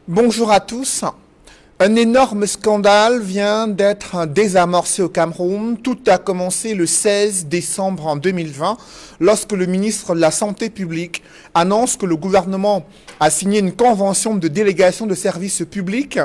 Bonjour à tous. Un énorme scandale vient d'être désamorcé au Cameroun. Tout a commencé le 16 décembre en 2020 lorsque le ministre de la Santé publique annonce que le gouvernement a signé une convention de délégation de services publics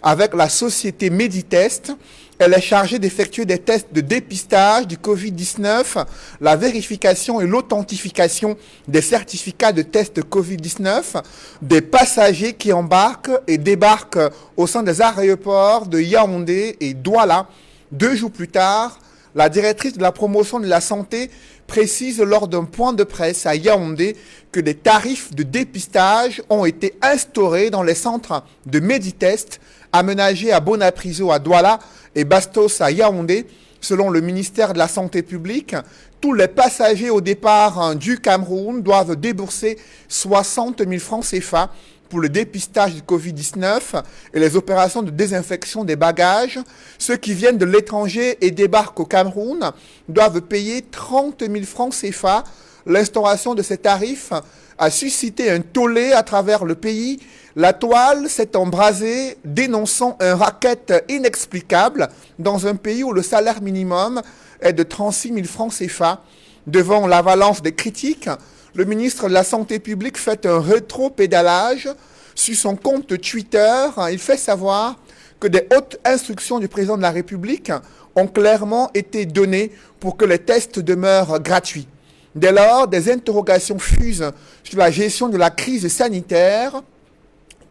avec la société Meditest. Elle est chargée d'effectuer des tests de dépistage du Covid-19, la vérification et l'authentification des certificats de test Covid-19 des passagers qui embarquent et débarquent au sein des aéroports de Yaoundé et Douala. 2 jours plus tard, la directrice de la promotion de la santé précise lors d'un point de presse à Yaoundé que des tarifs de dépistage ont été instaurés dans les centres de Meditest aménagés à Bonapriso à Douala et Bastos à Yaoundé. Selon le ministère de la Santé publique, tous les passagers au départ du Cameroun doivent débourser 60 000 francs CFA pour le dépistage du Covid-19 et les opérations de désinfection des bagages. Ceux qui viennent de l'étranger et débarquent au Cameroun doivent payer 30 000 francs CFA. L'instauration de ces tarifs a suscité un tollé à travers le pays. La toile s'est embrasée, dénonçant un racket inexplicable dans un pays où le salaire minimum est de 36 000 francs CFA. Devant l'avalanche des critiques, le ministre de la Santé publique fait un rétro-pédalage. Sur son compte Twitter, il fait savoir que des hautes instructions du président de la République ont clairement été données pour que les tests demeurent gratuits. Dès lors, des interrogations fusent sur la gestion de la crise sanitaire.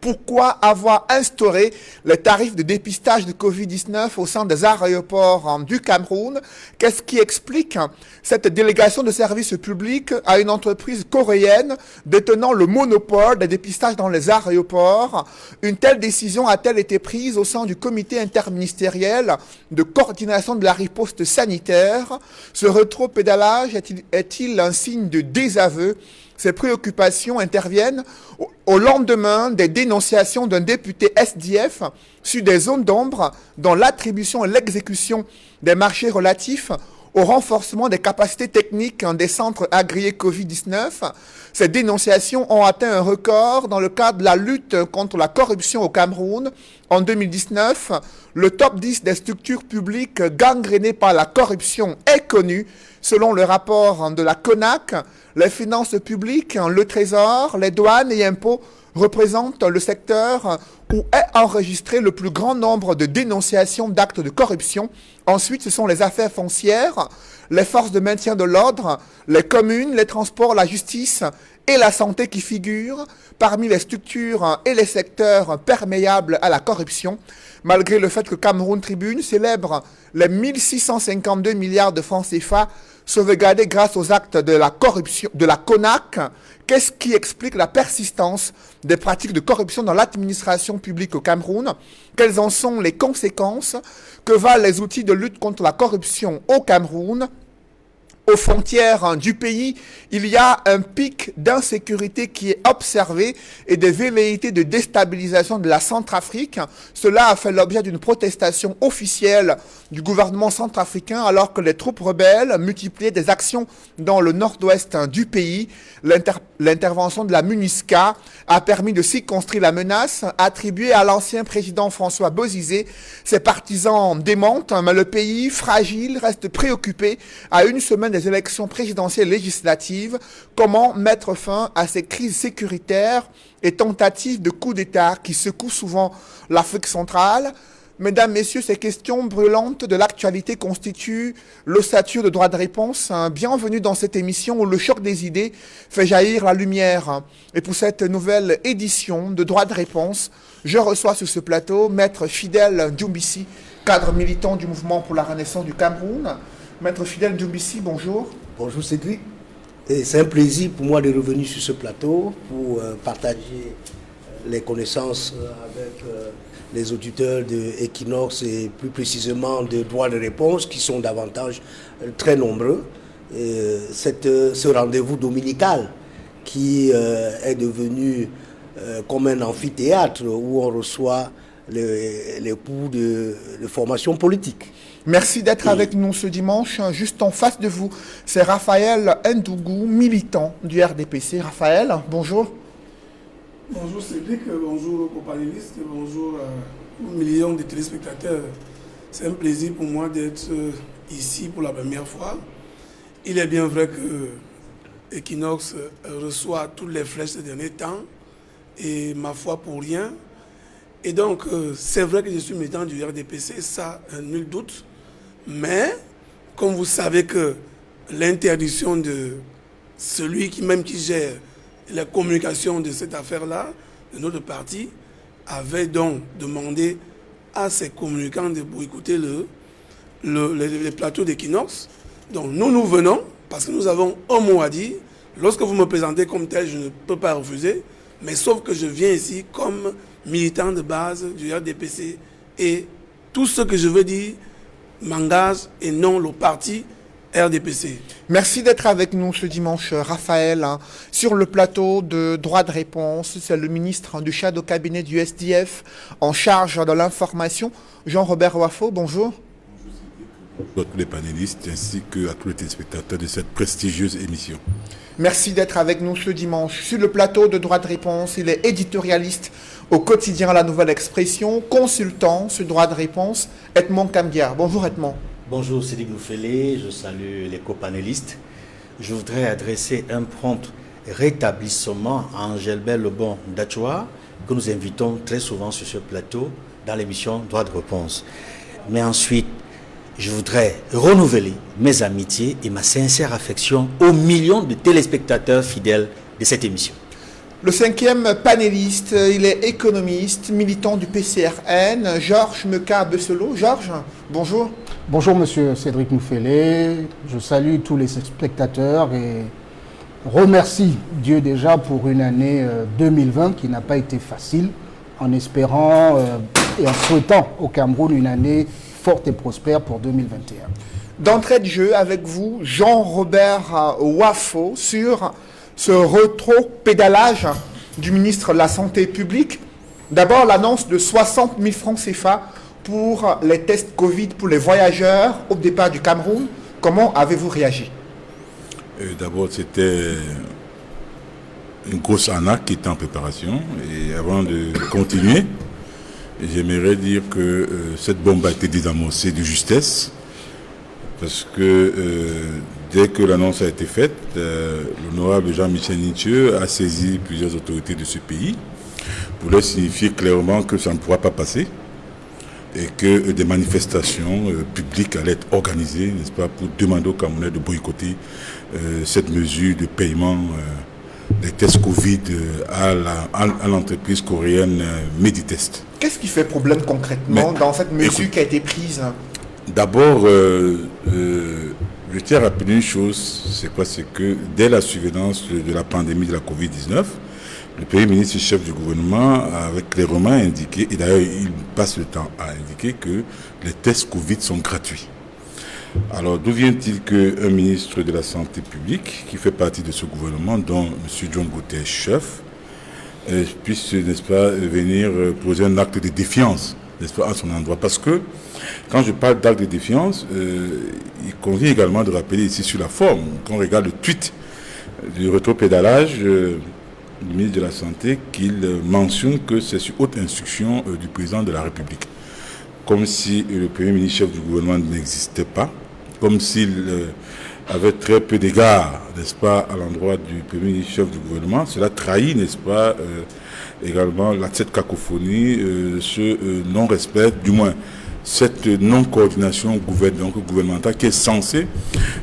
Pourquoi avoir instauré les tarifs de dépistage de Covid-19 au sein des aéroports du Cameroun? Qu'est-ce qui explique cette délégation de services publics à une entreprise coréenne détenant le monopole des dépistages dans les aéroports? Une telle décision a-t-elle été prise au sein du comité interministériel de coordination de la riposte sanitaire? Ce rétro-pédalage est-il un signe de désaveu? Ces préoccupations interviennent au lendemain des dénonciations d'un député SDF sur des zones d'ombre dans l'attribution et l'exécution des marchés relatifs au renforcement des capacités techniques des centres agréés Covid-19. Ces dénonciations ont atteint un record dans le cadre de la lutte contre la corruption au Cameroun. En 2019, le top 10 des structures publiques gangrénées par la corruption est connu. Selon le rapport de la CONAC, les finances publiques, le trésor, les douanes et impôts représentent le secteur où est enregistré le plus grand nombre de dénonciations d'actes de corruption. Ensuite, ce sont les affaires foncières, les forces de maintien de l'ordre, les communes, les transports, la justice et la santé qui figurent parmi les structures et les secteurs perméables à la corruption. Malgré le fait que Cameroun Tribune célèbre les 1652 milliards de francs CFA sauvegardés grâce aux actes de la corruption de la CONAC, qu'est-ce qui explique la persistance des pratiques de corruption dans l'administration publique au Cameroun? Quelles en sont les conséquences? Que valent les outils de lutte contre la corruption au Cameroun? Aux frontières du pays, il y a un pic d'insécurité qui est observé et des velléités de déstabilisation de la Centrafrique. Cela a fait l'objet d'une protestation officielle du gouvernement centrafricain alors que les troupes rebelles multipliaient des actions dans le nord-ouest du pays. L'intervention de la MINUSCA a permis de circonscrire la menace attribuée à l'ancien président François Bozizé. Ses partisans démentent, mais le pays, fragile, reste préoccupé à une semaine des élections présidentielles législatives. Comment mettre fin à ces crises sécuritaires et tentatives de coup d'État qui secouent souvent l'Afrique centrale? Mesdames, Messieurs, ces questions brûlantes de l'actualité constituent l'ossature de droit de réponse. Bienvenue dans cette émission où le choc des idées fait jaillir la lumière. Et pour cette nouvelle édition de droit de réponse, je reçois sur ce plateau Maître Fidèle Doumbissi, cadre militant du mouvement pour la renaissance du Cameroun. Maître Fidèle Doumbissi, bonjour. Bonjour Cédric. C'est un plaisir pour moi de revenir sur ce plateau pour partager les connaissances avec les auditeurs de Equinox et plus précisément de droits de réponse qui sont davantage très nombreux. Ce rendez-vous dominical qui est devenu comme un amphithéâtre où on reçoit les cours de formation politique. Merci d'être avec nous ce dimanche. Juste en face de vous, c'est Raphaël Ndougou, militant du RDPC. Raphaël, bonjour. Bonjour Cédric, bonjour aux panélistes, bonjour aux millions de téléspectateurs. C'est un plaisir pour moi d'être ici pour la première fois. Il est bien vrai que Equinox reçoit toutes les flèches ces derniers temps et ma foi pour rien. Et donc c'est vrai que je suis militant du RDPC, ça nul doute. Mais comme vous savez que l'interdiction de celui qui gère la communication de cette affaire-là, de notre parti, avait donc demandé à ses communicants de boycotter les plateaux d'Equinox. Donc nous venons, parce que nous avons un mot à dire. Lorsque vous me présentez comme tel, je ne peux pas refuser, mais sauf que je viens ici comme militant de base du RDPC et tout ce que je veux dire m'engage et non le parti RDPC. Merci d'être avec nous ce dimanche, Raphaël. Sur le plateau de droit de réponse, c'est le ministre du chef de cabinet du SDF en charge de l'information, Jean-Robert Wafo. Bonjour. Bonjour à tous les panélistes ainsi qu'à tous les téléspectateurs de cette prestigieuse émission. Merci d'être avec nous ce dimanche. Sur le plateau de droit de réponse, il est éditorialiste au quotidien La Nouvelle Expression, consultant sur droit de réponse, Edmond Kambiar. Bonjour Edmond. Bonjour Cédric Noufélé, je salue les copanélistes. Je voudrais adresser un prompt rétablissement à Angèle Lebon d'Achoua, que nous invitons très souvent sur ce plateau dans l'émission Droit de réponse. Mais ensuite, je voudrais renouveler mes amitiés et ma sincère affection aux millions de téléspectateurs fidèles de cette émission. Le cinquième panéliste, il est économiste, militant du PCRN, Georges Meka-Besselo. Georges, bonjour. Bonjour Monsieur Cédric Noufélé, je salue tous les spectateurs et remercie Dieu déjà pour une année 2020 qui n'a pas été facile, en espérant et en souhaitant au Cameroun une année forte et prospère pour 2021. D'entrée de jeu avec vous, Jean-Robert Wafo, sur ce rétro-pédalage du ministre de la Santé publique. D'abord, l'annonce de 60 000 francs CFA pour les tests Covid pour les voyageurs au départ du Cameroun. Comment avez-vous réagi? D'abord, c'était une grosse arnaque qui était en préparation. Et avant de continuer, j'aimerais dire que cette bombe a été désamorcée de justesse. Parce que dès que l'annonce a été faite, l'honorable Jean-Michel Nitieux a saisi plusieurs autorités de ce pays pour leur signifier clairement que ça ne pourra pas passer et que des manifestations publiques allaient être organisées, n'est-ce pas, pour demander aux Camerounais de boycotter cette mesure de paiement des tests Covid à l'entreprise coréenne Meditest. Qu'est-ce qui fait problème concrètement dans cette mesure qui a été prise? D'abord, je tiens à rappeler une chose, c'est quoi? C'est que dès la survenance de la pandémie de la Covid-19, le Premier ministre chef du gouvernement avait clairement indiqué, et d'ailleurs il passe le temps à indiquer que les tests Covid sont gratuits. Alors d'où vient-il qu'un ministre de la Santé publique, qui fait partie de ce gouvernement, dont M. John Gauthier chef, puisse, n'est-ce pas, venir poser un acte de défiance, n'est-ce pas, à son endroit? Parce que quand je parle d'acte de défiance, il convient également de rappeler ici sur la forme, quand on regarde le tweet du rétropédalage du ministre de la Santé, qu'il mentionne que c'est sur haute instruction du président de la République. Comme si le Premier ministre chef du gouvernement n'existait pas, comme s'il avait très peu d'égards, n'est-ce pas, à l'endroit du Premier ministre chef du gouvernement. Cela trahit, n'est-ce pas, également cette cacophonie, ce non-respect, du moins cette non-coordination gouvernementale qui est censée,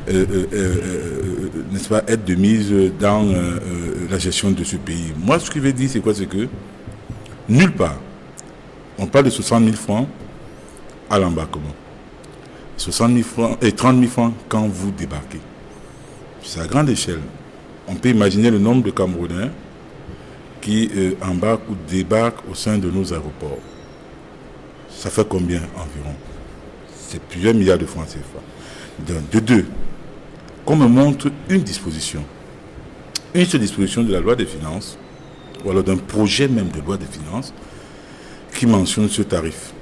n'est-ce pas, être de mise dans la gestion de ce pays. Moi, ce que je vais dire, c'est quoi? C'est que nulle part, on parle de 60 000 francs à l'embarquement. 60 000 francs et 30 000 francs quand vous débarquez. C'est à grande échelle. On peut imaginer le nombre de Camerounais qui embarquent ou débarquent au sein de nos aéroports. Ça fait combien environ? C'est plusieurs milliards de francs CFA. De deux, qu'on me montre une disposition, une seule disposition de la loi des finances, ou alors d'un projet même de loi des finances, qui mentionne ce tarif.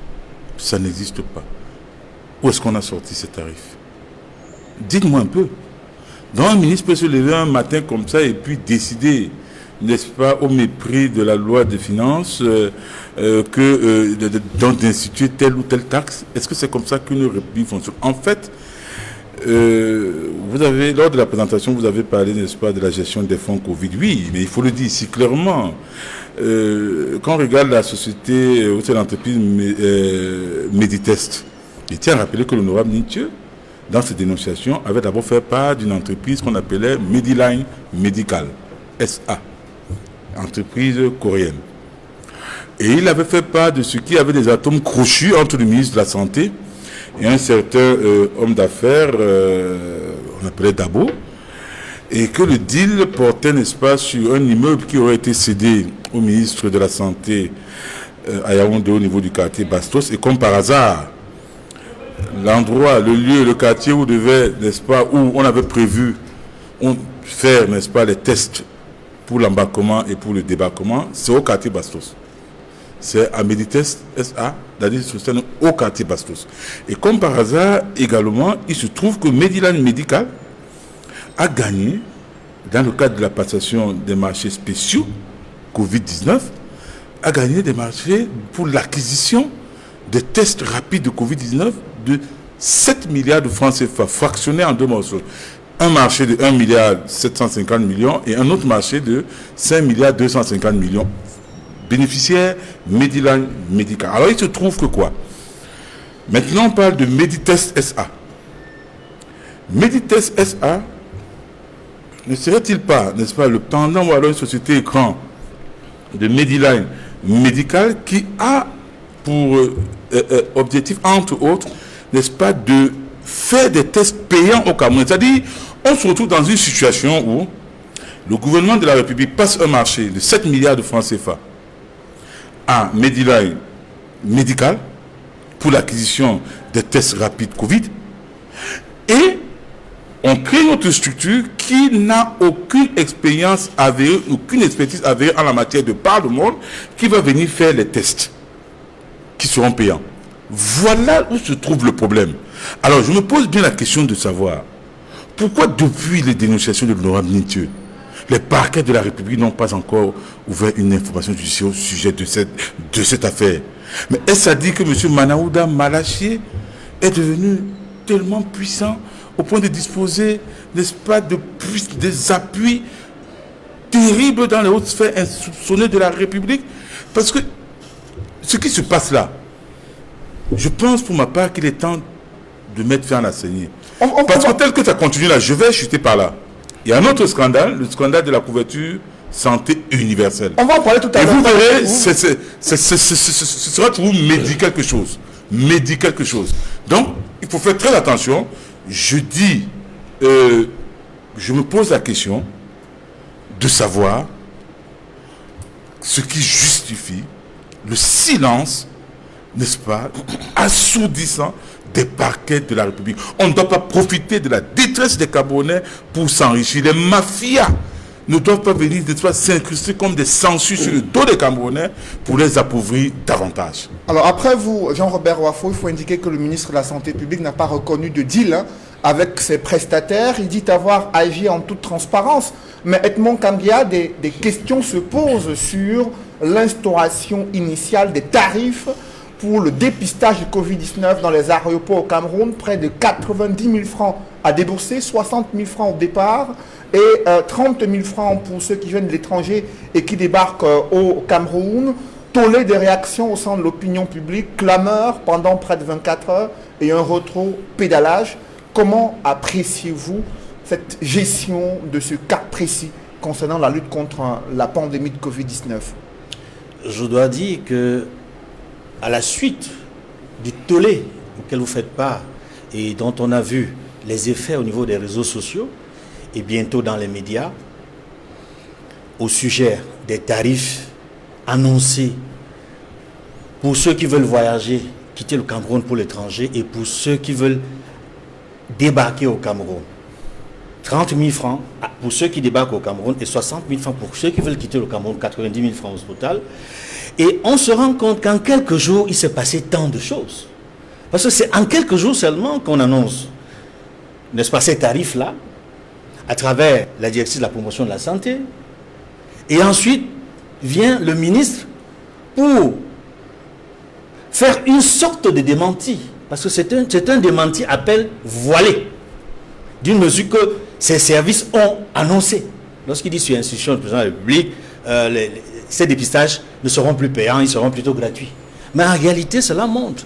Ça n'existe pas. Où est-ce qu'on a sorti ce tarif? Dites-moi un peu. Donc un ministre peut se lever un matin comme ça et puis décider n'est-ce pas, au mépris de la loi des finances, d'instituer telle ou telle taxe? Est-ce que c'est comme ça qu'une république fonctionne? En fait, vous avez, lors de la présentation, vous avez parlé, n'est-ce pas, de la gestion des fonds Covid. Oui, mais il faut le dire ici clairement. Quand on regarde la société, ou c'est l'entreprise Meditest, il tient à rappeler que l'honorable Nitieux, dans ses dénonciations, avait d'abord fait part d'une entreprise qu'on appelait Mediline Medical, SA, entreprise coréenne. Et il avait fait part de ce qui avait des atomes crochus entre le ministre de la Santé et un certain homme d'affaires, on appelait Dabo, et que le deal portait, n'est-ce pas, sur un immeuble qui aurait été cédé au ministre de la Santé à Yaoundé au niveau du quartier Bastos, et comme par hasard, l'endroit, le lieu, le quartier où devait, n'est-ce pas, où on avait prévu faire, n'est-ce pas, les tests pour l'embarquement et pour le débarquement, c'est au quartier Bastos. C'est à Meditest SA, au quartier Bastos. Et comme par hasard, également, il se trouve que Mediline Medical a gagné, dans le cadre de la passation des marchés spéciaux Covid-19, a gagné des marchés pour l'acquisition des tests rapides de Covid-19 de 7 milliards de francs CFA, fractionnés en deux morceaux. Un marché de 1 milliard 750 millions et un autre marché de 5 milliards 250 millions. Bénéficiaire Mediline Medical. Alors il se trouve que quoi? Maintenant on parle de Meditest SA. Meditest SA ne serait-il pas, n'est-ce pas, le pendant ou alors une société écran de Mediline Medical qui a pour objectif, entre autres, n'est-ce pas, de faire des tests payants au Cameroun. C'est-à-dire, on se retrouve dans une situation où le gouvernement de la République passe un marché de 7 milliards de francs CFA à Mediline Medical pour l'acquisition des tests rapides Covid, et on crée notre structure qui n'a aucune expérience avérée, aucune expertise avérée en la matière de par le monde, qui va venir faire les tests qui seront payants. Voilà où se trouve le problème. Alors je me pose bien la question de savoir pourquoi depuis les dénonciations de l'honorable Nitieux, les parquets de la République n'ont pas encore ouvert une information judiciaire au sujet de cette affaire. Mais est-ce à dire que M. Manaouda Malachier est devenu tellement puissant au point de disposer, n'est-ce pas, des appuis terribles dans les hautes sphères insoupçonnées de la République? Parce que ce qui se passe là, je pense pour ma part qu'il est temps de mettre fin à la saignée. Parce que tel que ça continue là, je vais chuter par là. Il y a un autre scandale, le scandale de la couverture santé universelle. On va en parler tout à l'heure. Et vous verrez, ce sera pour vous médire quelque chose. Médire quelque chose. Donc, il faut faire très attention. Je dis, je me pose la question de savoir ce qui justifie le silence, n'est-ce pas, assourdissant des parquets de la République. On ne doit pas profiter de la détresse des Camerounais pour s'enrichir. Les mafias ne doivent pas venir s'incruster comme des sangsues sur le dos des Camerounais pour les appauvrir davantage. Alors après vous, Jean-Robert Wafo, il faut indiquer que le ministre de la Santé publique n'a pas reconnu de deal avec ses prestataires. Il dit avoir agi en toute transparence. Mais Edmond Kangia, des questions se posent sur l'instauration initiale des tarifs pour le dépistage du Covid-19 dans les aéroports au Cameroun. Près de 90 000 francs à débourser, 60 000 francs au départ et 30 000 francs pour ceux qui viennent de l'étranger et qui débarquent au Cameroun. Tollé des réactions au sein de l'opinion publique, clameur pendant près de 24 heures et un rétro-pédalage. Comment appréciez-vous cette gestion de ce cas précis concernant la lutte contre la pandémie de Covid-19? Je dois dire que à la suite du tollé auquel vous faites part et dont on a vu les effets au niveau des réseaux sociaux et bientôt dans les médias, au sujet des tarifs annoncés pour ceux qui veulent voyager, quitter le Cameroun pour l'étranger et pour ceux qui veulent débarquer au Cameroun. 30 000 francs pour ceux qui débarquent au Cameroun et 60 000 francs pour ceux qui veulent quitter le Cameroun, 90 000 francs au total. Et on se rend compte qu'en quelques jours, il s'est passé tant de choses. Parce que c'est en quelques jours seulement qu'on annonce, n'est-ce pas, ces tarifs-là, à travers la direction de la promotion de la santé, Et ensuite, vient le ministre pour faire une sorte de démenti. Parce que c'est un démenti appel voilé. D'une mesure que ces services ont annoncé. Lorsqu'il dit sur l'institution du président de la République, ces dépistages ne seront plus payants, ils seront plutôt gratuits. Mais en réalité, cela montre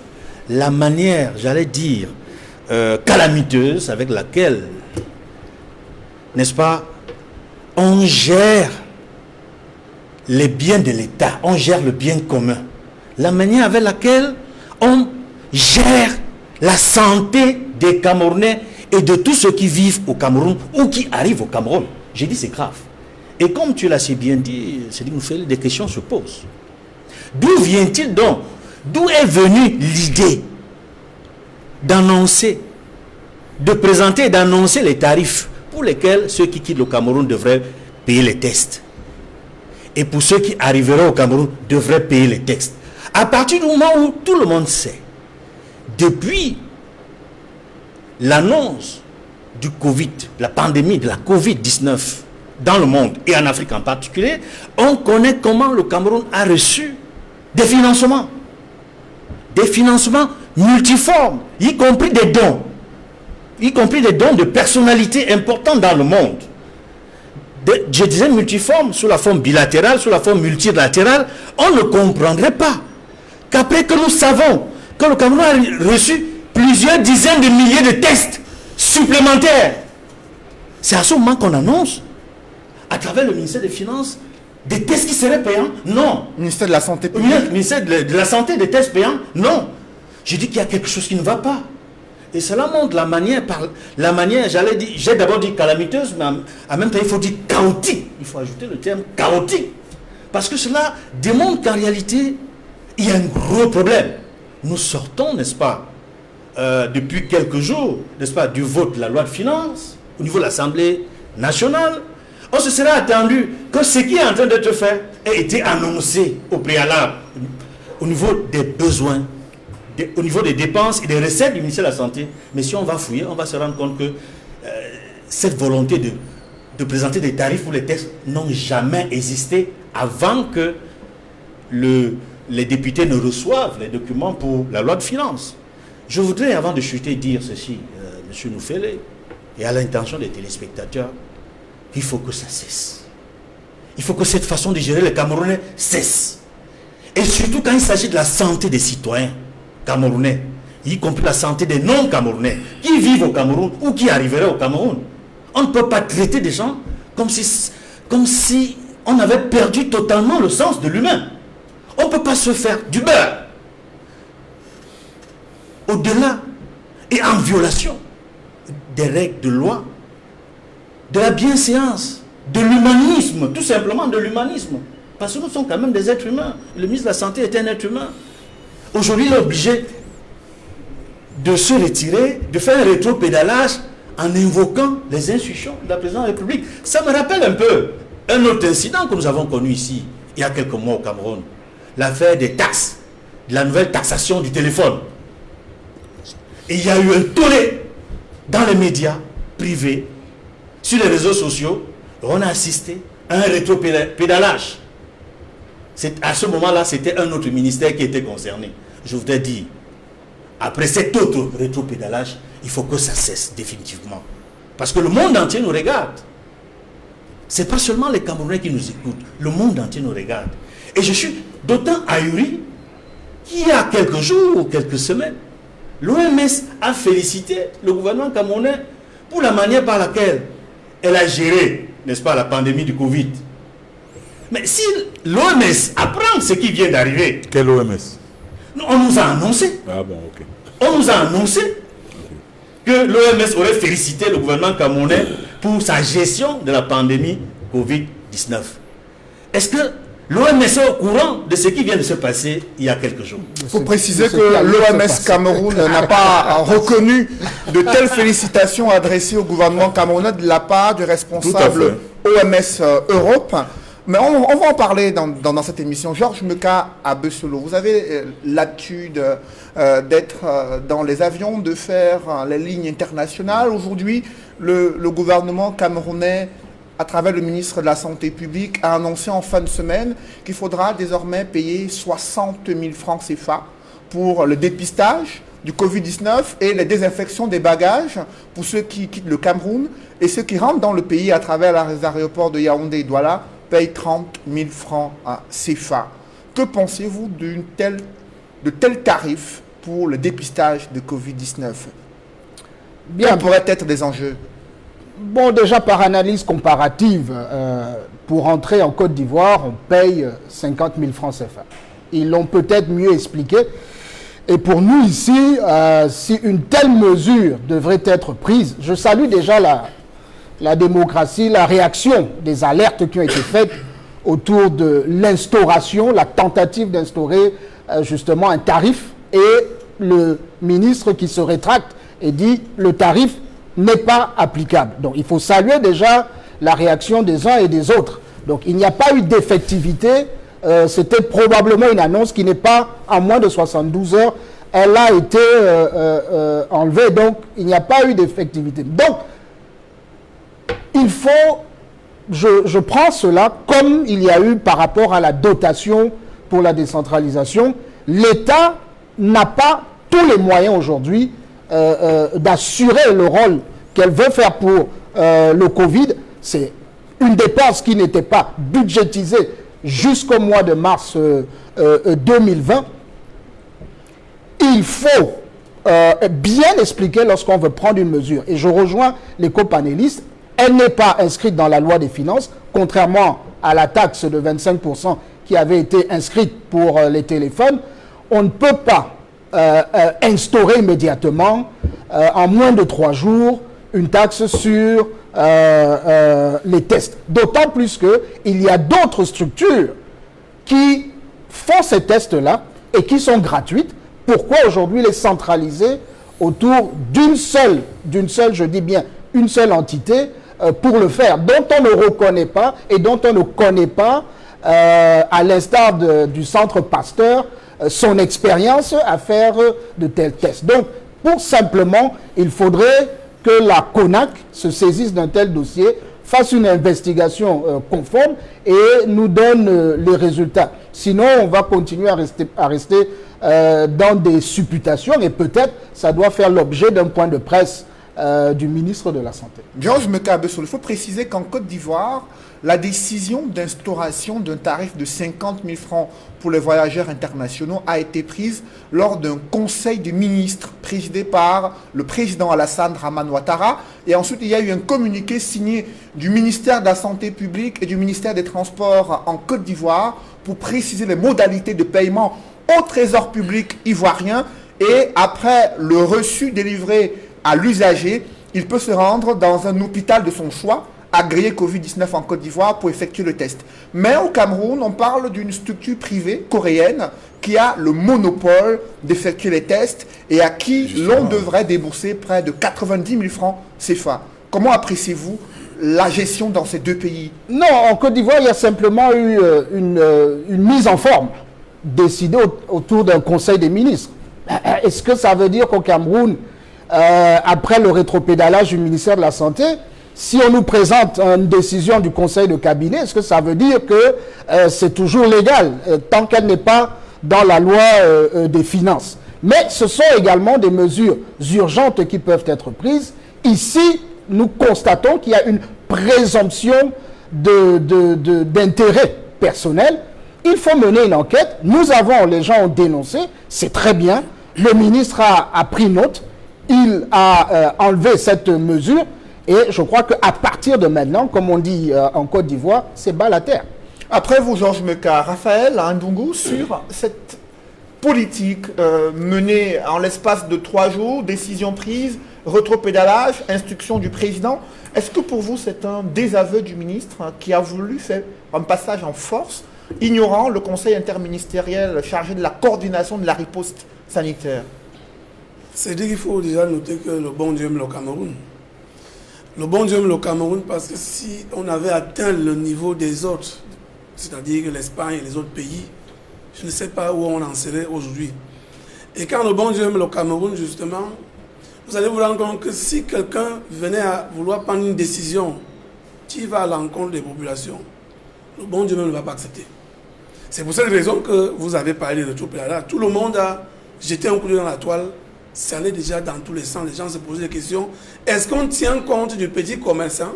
la manière, j'allais dire, calamiteuse avec laquelle, n'est-ce pas, on gère les biens de l'État, on gère le bien commun. La manière avec laquelle on gère la santé des Camerounais et de tous ceux qui vivent au Cameroun ou qui arrivent au Cameroun. J'ai dit c'est grave. Et comme tu l'as si bien dit, des questions se posent. D'où vient-il donc? D'où est venue l'idée d'annoncer, de présenter et d'annoncer les tarifs pour lesquels ceux qui quittent le Cameroun devraient payer les tests? Et pour ceux qui arriveront au Cameroun devraient payer les tests. À partir du moment où tout le monde sait, depuis l'annonce du Covid, la pandémie de la Covid-19 dans le monde et en Afrique en particulier, on connaît comment le Cameroun a reçu des financements multiformes, y compris des dons de personnalités importantes dans le monde. Je disais multiforme, sous la forme bilatérale, sous la forme multilatérale. On ne comprendrait pas qu'après que nous savons que le Cameroun a reçu plusieurs dizaines de milliers de tests supplémentaires, c'est à ce moment qu'on annonce, à travers le ministère des Finances, des tests qui seraient payants. Non. Ministère de la Santé publique. Ministère de la Santé, des tests payants. Non. Je dis qu'il y a quelque chose qui ne va pas. Et cela montre la manière, j'allais dire, j'ai d'abord dit calamiteuse, mais en même temps, il faut dire chaotique. Il faut ajouter le terme chaotique. Parce que cela démontre qu'en réalité, il y a un gros problème. Nous sortons, n'est-ce pas, depuis quelques jours, n'est-ce pas, du vote de la loi de finances, au niveau de l'Assemblée nationale. On se serait attendu que ce qui est en train d'être fait ait été annoncé au préalable, au niveau des besoins, au niveau des dépenses et des recettes du ministère de la Santé. Mais si on va fouiller, on va se rendre compte que cette volonté de présenter des tarifs pour les tests n'ont jamais existé avant que les députés ne reçoivent les documents pour la loi de finances. Je voudrais, avant de chuter, dire ceci, M. Noufele, et à l'intention des téléspectateurs, qu'il faut que ça cesse. Il faut que cette façon de gérer les Camerounais cesse. Et surtout quand il s'agit de la santé des citoyens camerounais, y compris la santé des non-camerounais qui vivent au Cameroun ou qui arriveraient au Cameroun. On ne peut pas traiter des gens comme si on avait perdu totalement le sens de l'humain. On ne peut pas se faire du beurre au-delà et en violation des règles de loi, de la bienséance, de l'humanisme, tout simplement de l'humanisme. Parce que nous sommes quand même des êtres humains. Le ministre de la Santé est un être humain. Aujourd'hui, il est obligé de se retirer, de faire un rétro-pédalage en invoquant les institutions de la présidence de la République. Ça me rappelle un peu un autre incident que nous avons connu ici, il y a quelques mois au Cameroun. L'affaire des taxes, de la nouvelle taxation du téléphone. Et il y a eu un tollé dans les médias privés, sur les réseaux sociaux. On a assisté à un rétro-pédalage. À ce moment-là, c'était un autre ministère qui était concerné. Je voudrais dire, après cet autre rétro-pédalage, il faut que ça cesse définitivement. Parce que le monde entier nous regarde. Ce n'est pas seulement les Camerounais qui nous écoutent, le monde entier nous regarde. Et je suis d'autant ahuri qu'il y a quelques jours ou quelques semaines, l'OMS a félicité le gouvernement camerounais pour la manière par laquelle elle a géré, n'est-ce pas, la pandémie du Covid. Mais si l'OMS apprend ce qui vient d'arriver... Quelle OMS? On nous a annoncé. Ah bon, ok. On nous a annoncé que l'OMS aurait félicité le gouvernement camerounais pour sa gestion de la pandémie Covid-19. Est-ce que l'OMS est au courant de ce qui vient de se passer il y a quelques jours? Il faut préciser que l'OMS Cameroun n'a pas reconnu de telles félicitations adressées au gouvernement camerounais de la part du responsable OMS Europe. Mais on va en parler dans cette émission. Georges Meka à Bessolo, vous avez l'habitude d'être dans les avions, de faire les lignes internationales. Aujourd'hui, le gouvernement camerounais à travers le ministre de la Santé publique, a annoncé en fin de semaine qu'il faudra désormais payer 60 000 francs CFA pour le dépistage du Covid-19 et la désinfection des bagages pour ceux qui quittent le Cameroun, et ceux qui rentrent dans le pays à travers les aéroports de Yaoundé et Douala payent 30 000 francs CFA. Que pensez-vous de tels tarifs pour le dépistage de Covid-19? Bien, Quels pourraient être des enjeux? Bon, déjà par analyse comparative, pour entrer en Côte d'Ivoire, on paye 50 000 francs CFA. Ils l'ont peut-être mieux expliqué. Et pour nous ici, si une telle mesure devrait être prise, je salue déjà la démocratie, la réaction des alertes qui ont été faites autour de l'instauration, la tentative d'instaurer justement un tarif, et le ministre qui se rétracte et dit le tarif n'est pas applicable. Donc il faut saluer déjà la réaction des uns et des autres. Donc il n'y a pas eu d'effectivité. C'était probablement une annonce qui n'est pas en moins de 72 heures. Elle a été enlevée, donc il n'y a pas eu d'effectivité. Donc il faut, je prends cela comme il y a eu par rapport à la dotation pour la décentralisation. L'État n'a pas tous les moyens aujourd'hui d'assurer le rôle qu'elle veut faire pour le Covid. C'est une dépense qui n'était pas budgétisée jusqu'au mois de mars 2020. Il faut bien expliquer lorsqu'on veut prendre une mesure. Et je rejoins les copanélistes. Elle n'est pas inscrite dans la loi des finances, contrairement à la taxe de 25% qui avait été inscrite pour les téléphones. On ne peut pas instaurer immédiatement, en moins de 3 jours, une taxe sur les tests. D'autant plus qu'il y a d'autres structures qui font ces tests-là et qui sont gratuites. Pourquoi aujourd'hui les centraliser autour d'une seule, je dis bien, une seule entité pour le faire, dont on ne reconnaît pas et dont on ne connaît pas, à l'instar du Centre Pasteur, son expérience à faire de tels tests. Donc, pour simplement, il faudrait que la CONAC se saisisse d'un tel dossier, fasse une investigation conforme et nous donne les résultats. Sinon, on va continuer à rester dans des supputations, et peut-être ça doit faire l'objet d'un point de presse du ministre de la Santé. Georges Mekabesoul, il faut préciser qu'en Côte d'Ivoire, la décision d'instauration d'un tarif de 50 000 francs pour les voyageurs internationaux a été prise lors d'un conseil des ministres présidé par le président Alassane Dramane Ouattara. Et ensuite, il y a eu un communiqué signé du ministère de la Santé publique et du ministère des Transports en Côte d'Ivoire pour préciser les modalités de paiement au trésor public ivoirien. Et après le reçu délivré à l'usager, il peut se rendre dans un hôpital de son choix, agréé Covid-19 en Côte d'Ivoire, pour effectuer le test. Mais au Cameroun, on parle d'une structure privée coréenne qui a le monopole d'effectuer les tests et à qui l'on devrait débourser près de 90 000 francs CFA. Comment appréciez-vous la gestion dans ces deux pays? Non, en Côte d'Ivoire, il y a simplement eu une mise en forme décidée autour d'un conseil des ministres. Est-ce que ça veut dire qu'au Cameroun, après le rétropédalage du ministère de la Santé, si on nous présente une décision du conseil de cabinet, est-ce que ça veut dire que c'est toujours légal, tant qu'elle n'est pas dans la loi des finances? Mais ce sont également des mesures urgentes qui peuvent être prises. Ici, nous constatons qu'il y a une présomption d'intérêt personnel. Il faut mener une enquête. Les gens ont dénoncé, c'est très bien. Le ministre a pris note. Il a enlevé cette mesure et je crois qu'à partir de maintenant, comme on dit en Côte d'Ivoire, c'est bas la terre. Après vous, Georges Meka, Raphaël Ndungu, sur cette politique menée en l'espace de 3 jours, décision prise, rétropédalage, instruction du président, est-ce que pour vous c'est un désaveu du ministre qui a voulu faire un passage en force, ignorant le conseil interministériel chargé de la coordination de la riposte sanitaire? C'est-à-dire qu'il faut déjà noter que le bon Dieu aime le Cameroun. Le bon Dieu aime le Cameroun parce que si on avait atteint le niveau des autres, c'est-à-dire que l'Espagne et les autres pays, je ne sais pas où on en serait aujourd'hui. Et quand le bon Dieu aime le Cameroun, justement, vous allez vous rendre compte que si quelqu'un venait à vouloir prendre une décision tu vas à l'encontre des populations, le bon Dieu même ne va pas accepter. C'est pour cette raison que vous avez parlé de retour préalable. Tout le monde a jeté un coup d'œil dans la toile, ça allait déjà dans tous les sens. Les gens se posaient des questions. Est-ce qu'on tient compte du petit commerçant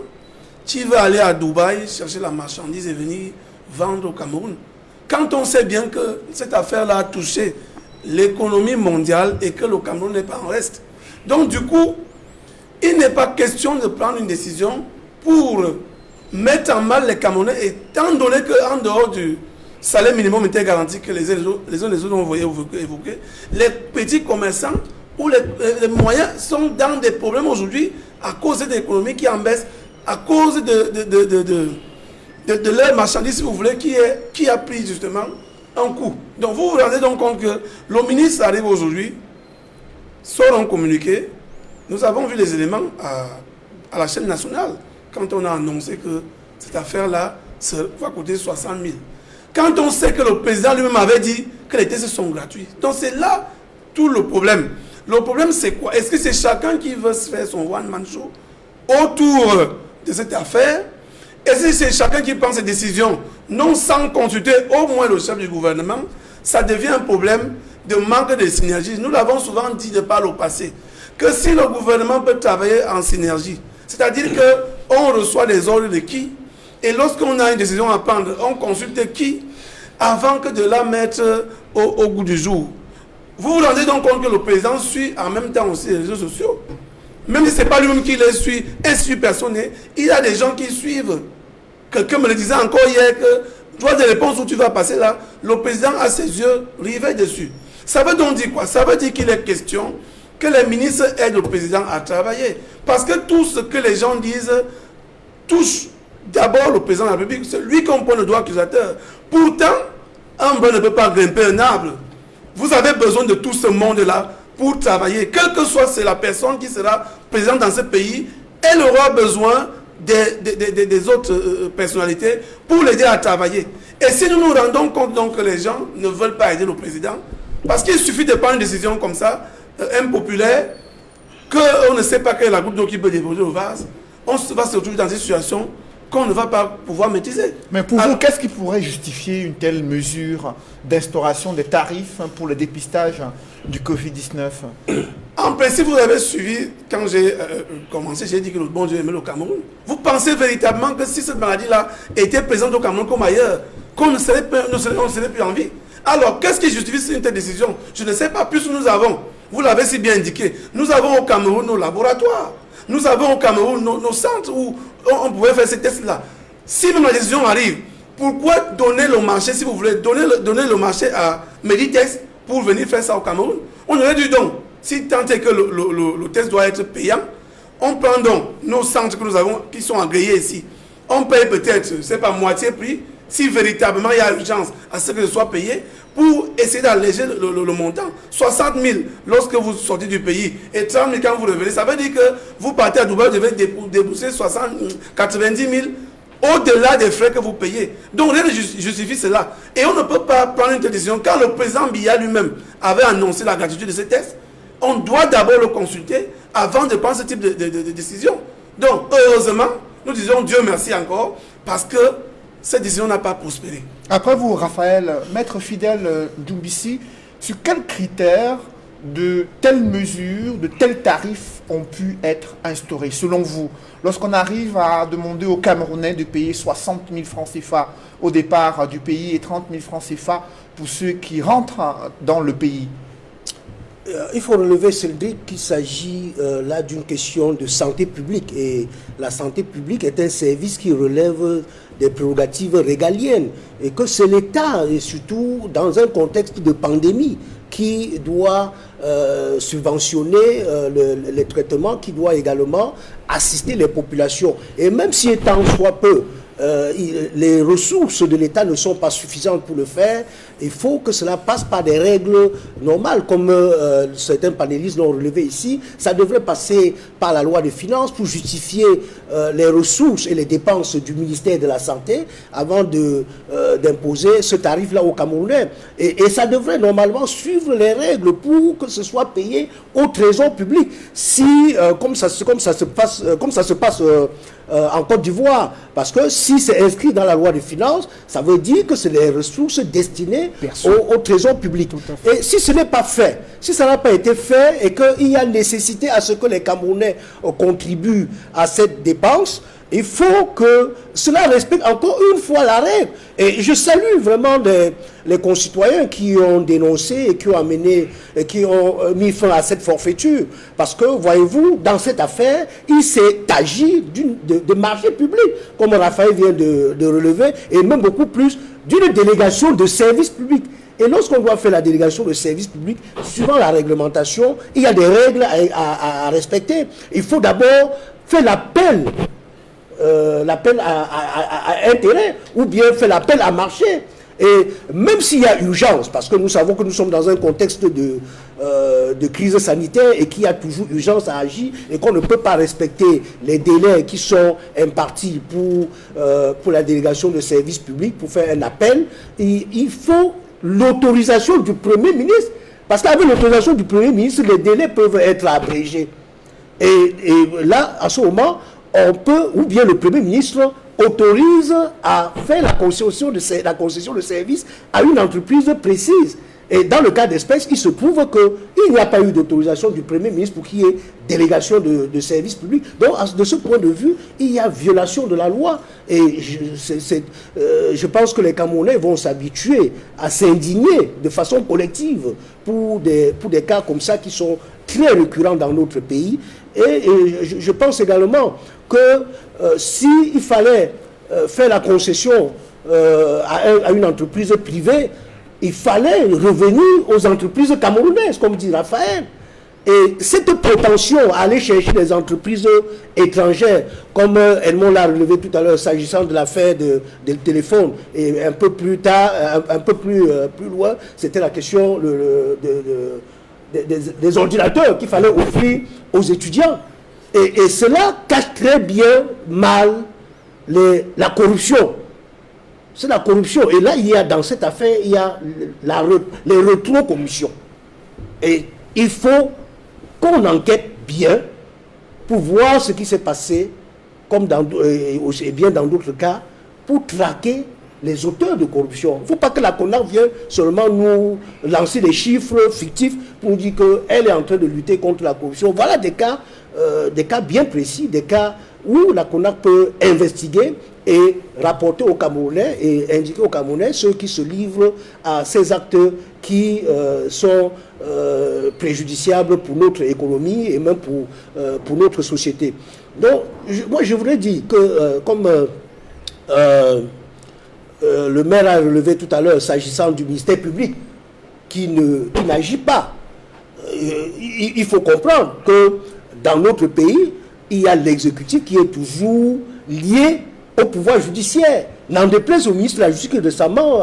qui va aller à Dubaï chercher la marchandise et venir vendre au Cameroun? Quand on sait bien que cette affaire-là a touché l'économie mondiale et que le Cameroun n'est pas en reste. Donc du coup, il n'est pas question de prendre une décision pour mettre en mal les Camerounais, étant donné qu'en dehors du salaire minimum était garanti que les uns les autres ont évoqué, les petits commerçants ou les moyens sont dans des problèmes aujourd'hui à cause de l'économie qui en baisse, à cause de leur marchandise, si vous voulez, qui a pris justement un coup. Donc vous vous rendez donc compte que le ministre arrive aujourd'hui, sort un communiqué. Nous avons vu les éléments à la chaîne nationale quand on a annoncé que cette affaire-là va coûter 60 000. Quand on sait que le président lui-même avait dit que les tests sont gratuits. Donc c'est là tout le problème. Le problème c'est quoi? Est-ce que c'est chacun qui veut se faire son one-man show autour de cette affaire? Est-ce que c'est chacun qui prend ses décisions non sans consulter au moins le chef du gouvernement? Ça devient un problème de manque de synergie. Nous l'avons souvent dit de par le passé, que si le gouvernement peut travailler en synergie, c'est-à-dire qu'on reçoit des ordres de qui, et lorsqu'on a une décision à prendre, on consulte qui, avant que de la mettre au goût du jour. Vous vous rendez donc compte que le président suit en même temps aussi les réseaux sociaux. Même si ce n'est pas lui-même qui les suit, et suit personne, il y a des gens qui suivent. Quelqu'un me le disait encore hier que, toi des réponses où tu vas passer là, le président a ses yeux rivés dessus. Ça veut donc dire quoi? Ça veut dire qu'il est question que les ministres aident le président à travailler. Parce que tout ce que les gens disent touche d'abord le président de la République. C'est lui qu'on prend le doigt accusateur. Pourtant, un bœuf ne peut pas grimper un arbre. Vous avez besoin de tout ce monde-là pour travailler. Quelle que soit la personne qui sera présidente dans ce pays, elle aura besoin des autres personnalités pour l'aider à travailler. Et si nous nous rendons compte donc que les gens ne veulent pas aider le président, parce qu'il suffit de prendre une décision comme ça, impopulaire, qu'on ne sait pas quelle est la goutte d'eau qui peut déborder le vase, on va se retrouver dans une situation qu'on ne va pas pouvoir maîtriser. Mais pour vous, qu'est-ce qui pourrait justifier une telle mesure d'instauration des tarifs pour le dépistage du Covid-19? En principe, vous avez suivi, quand j'ai commencé, j'ai dit que le bon Dieu aimait le Cameroun. Vous pensez véritablement que si cette maladie-là était présente au Cameroun comme ailleurs, qu'on ne serait plus en vie? Alors, qu'est-ce qui justifie cette décision? Je ne sais pas, puisque nous avons, vous l'avez si bien indiqué, nous avons au Cameroun nos laboratoires, nous avons au Cameroun nos centres où on pouvait faire ces tests-là. Si même la décision arrive, pourquoi donner le marché, si vous voulez, donner le marché à Meditest pour venir faire ça au Cameroun? On aurait dû donc, si tant est que le test doit être payant, on prend donc nos centres que nous avons, qui sont agréés ici. On paye peut-être, c'est pas moitié prix, si véritablement il y a urgence à ce que ce soit payé, pour essayer d'alléger le montant. 60 000 lorsque vous sortez du pays et 30 000 quand vous revenez, ça veut dire que vous partez à Dubaï, vous devez débourser 90 000 au-delà des frais que vous payez. Donc rien ne justifie cela. Et on ne peut pas prendre une telle décision. Quand le président Biya lui-même avait annoncé la gratuité de ces tests, on doit d'abord le consulter avant de prendre ce type de décision. Donc heureusement, nous disons Dieu merci encore, parce que cette décision n'a pas prospéré. Après vous, Raphaël, maître Fidèle Doumbissi, sur quels critères de telles mesures, de tels tarifs ont pu être instaurés, selon vous? Lorsqu'on arrive à demander aux Camerounais de payer 60 000 francs CFA au départ du pays et 30 000 francs CFA pour ceux qui rentrent dans le pays. Il faut relever, Cédric, qu'il s'agit là d'une question de santé publique. Et la santé publique est un service qui relève des prérogatives régaliennes. Et que c'est l'État, et surtout dans un contexte de pandémie, qui doit subventionner les traitements, qui doit également assister les populations. Et même si tant soit peu, les ressources de l'État ne sont pas suffisantes pour le faire, Il faut que cela passe par des règles normales, comme certains panélistes l'ont relevé ici. Ça devrait passer par la loi des finances pour justifier les ressources et les dépenses du ministère de la Santé avant d'imposer ce tarif-là aux Camerounais. Et ça devrait normalement suivre les règles pour que ce soit payé au trésor public. Si, comme ça se passe en Côte d'Ivoire, parce que si c'est inscrit dans la loi des finances, ça veut dire que c'est les ressources destinées au trésor public. Et si ce n'est pas fait, si ça n'a pas été fait et qu'il y a nécessité à ce que les Camerounais contribuent à cette dépense, il faut que cela respecte encore une fois la règle. Et je salue vraiment les concitoyens qui ont dénoncé et qui ont amené, et qui ont mis fin à cette forfaiture. Parce que, voyez-vous, dans cette affaire, il s'est agi de marché public, comme Raphaël vient de relever, et même beaucoup plus d'une délégation de service public. Et lorsqu'on doit faire la délégation de service public, suivant la réglementation, il y a des règles à respecter. Il faut d'abord faire l'appel à intérêt, ou bien faire l'appel à marché. Et même s'il y a urgence, parce que nous savons que nous sommes dans un contexte de crise sanitaire et qu'il y a toujours urgence à agir et qu'on ne peut pas respecter les délais qui sont impartis pour la délégation de service public, pour faire un appel, il faut l'autorisation du Premier ministre. Parce qu'avec l'autorisation du Premier ministre, les délais peuvent être abrégés. Et là, à ce moment, on peut, ou bien le Premier ministre autorise à faire la concession de service à une entreprise précise. Et dans le cas d'espèce, il se prouve qu'il n'y a pas eu d'autorisation du Premier ministre pour qu'il y ait délégation de service public. Donc, de ce point de vue, il y a violation de la loi. Et je pense que les Camerounais vont s'habituer à s'indigner de façon collective pour des cas comme ça qui sont très récurrents dans notre pays. Et je pense également que s'il fallait faire la concession à une entreprise privée, il fallait revenir aux entreprises camerounaises, comme dit Raphaël. Et cette prétention à aller chercher des entreprises étrangères, comme Edmond l'a relevé tout à l'heure, s'agissant de l'affaire des téléphones, et un peu plus tard, un peu plus loin, c'était la question des ordinateurs qu'il fallait offrir aux étudiants. Et cela cache très bien mal la corruption. C'est la corruption. Et là, dans cette affaire, il y a les rétro-commissions. Et il faut qu'on enquête bien pour voir ce qui s'est passé, comme et bien dans d'autres cas, pour traquer les auteurs de corruption. Il ne faut pas que la CONAC vienne seulement nous lancer des chiffres fictifs pour dire qu'elle est en train de lutter contre la corruption. Voilà des cas bien précis, des cas où la CONAC peut investiguer et rapporter aux Camerounais et indiquer aux Camerounais ceux qui se livrent à ces actes qui sont préjudiciables pour notre économie et même pour notre société. Donc, moi je voudrais dire que, comme le maire a relevé tout à l'heure, s'agissant du ministère public qui n'agit pas, il faut comprendre que dans notre pays, il y a l'exécutif qui est toujours lié au pouvoir judiciaire. N'en déplaise au ministre de la Justice qui récemment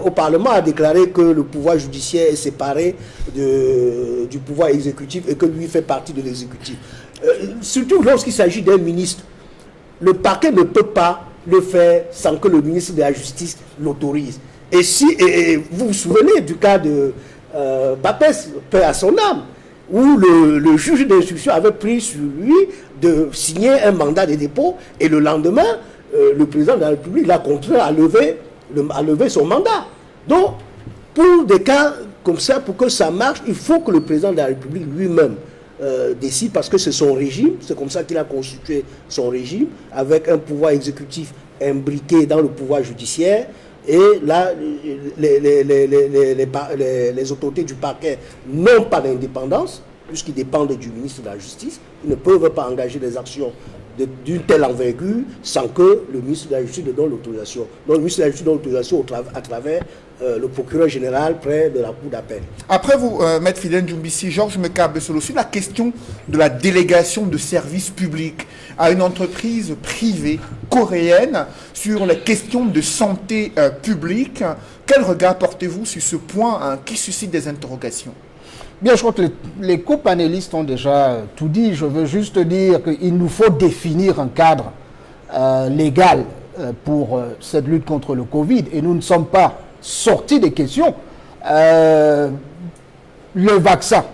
au Parlement a déclaré que le pouvoir judiciaire est séparé du pouvoir exécutif et que lui fait partie de l'exécutif. Surtout lorsqu'il s'agit d'un ministre, le parquet ne peut pas le faire sans que le ministre de la Justice l'autorise. Et vous vous souvenez du cas de Bapès, paix à son âme, où le juge d'instruction avait pris sur lui de signer un mandat de dépôt et le lendemain, le président de la République l'a contraint à lever son mandat. Donc, pour des cas comme ça, pour que ça marche, il faut que le président de la République lui-même décide, parce que c'est son régime, c'est comme ça qu'il a constitué son régime, avec un pouvoir exécutif imbriqué dans le pouvoir judiciaire. Et là, les autorités du parquet n'ont pas d'indépendance. puisqu'ils dépendent du ministre de la Justice. Ils ne peuvent pas engager des actions d'une telle envergure sans que le ministre de la Justice ne donne l'autorisation. Donc le ministre de la Justice donne l'autorisation à travers le procureur général près de la cour d'appel. Après vous, Maître Fidèle Djoumbissi, Georges Mekabesolo, sur la question de la délégation de services publics à une entreprise privée coréenne sur les questions de santé publique, quel regard portez-vous sur ce point qui suscite des interrogations? Bien, je crois que les co-panélistes ont déjà tout dit. Je veux juste dire qu'il nous faut définir un cadre légal pour cette lutte contre le Covid. Et nous ne sommes pas sortis des questions. Le vaccin,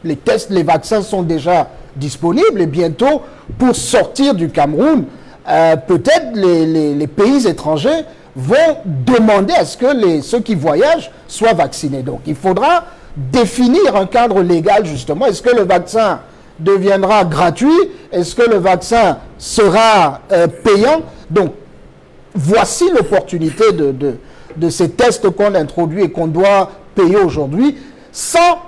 les tests, les vaccins sont déjà disponibles. Et bientôt, pour sortir du Cameroun, peut-être les pays étrangers vont demander à ce que ceux qui voyagent soient vaccinés. Donc, il faudra définir un cadre légal, justement. Est-ce que le vaccin deviendra gratuit? Est-ce que le vaccin sera payant? Donc, voici l'opportunité de ces tests qu'on introduit et qu'on doit payer aujourd'hui, sans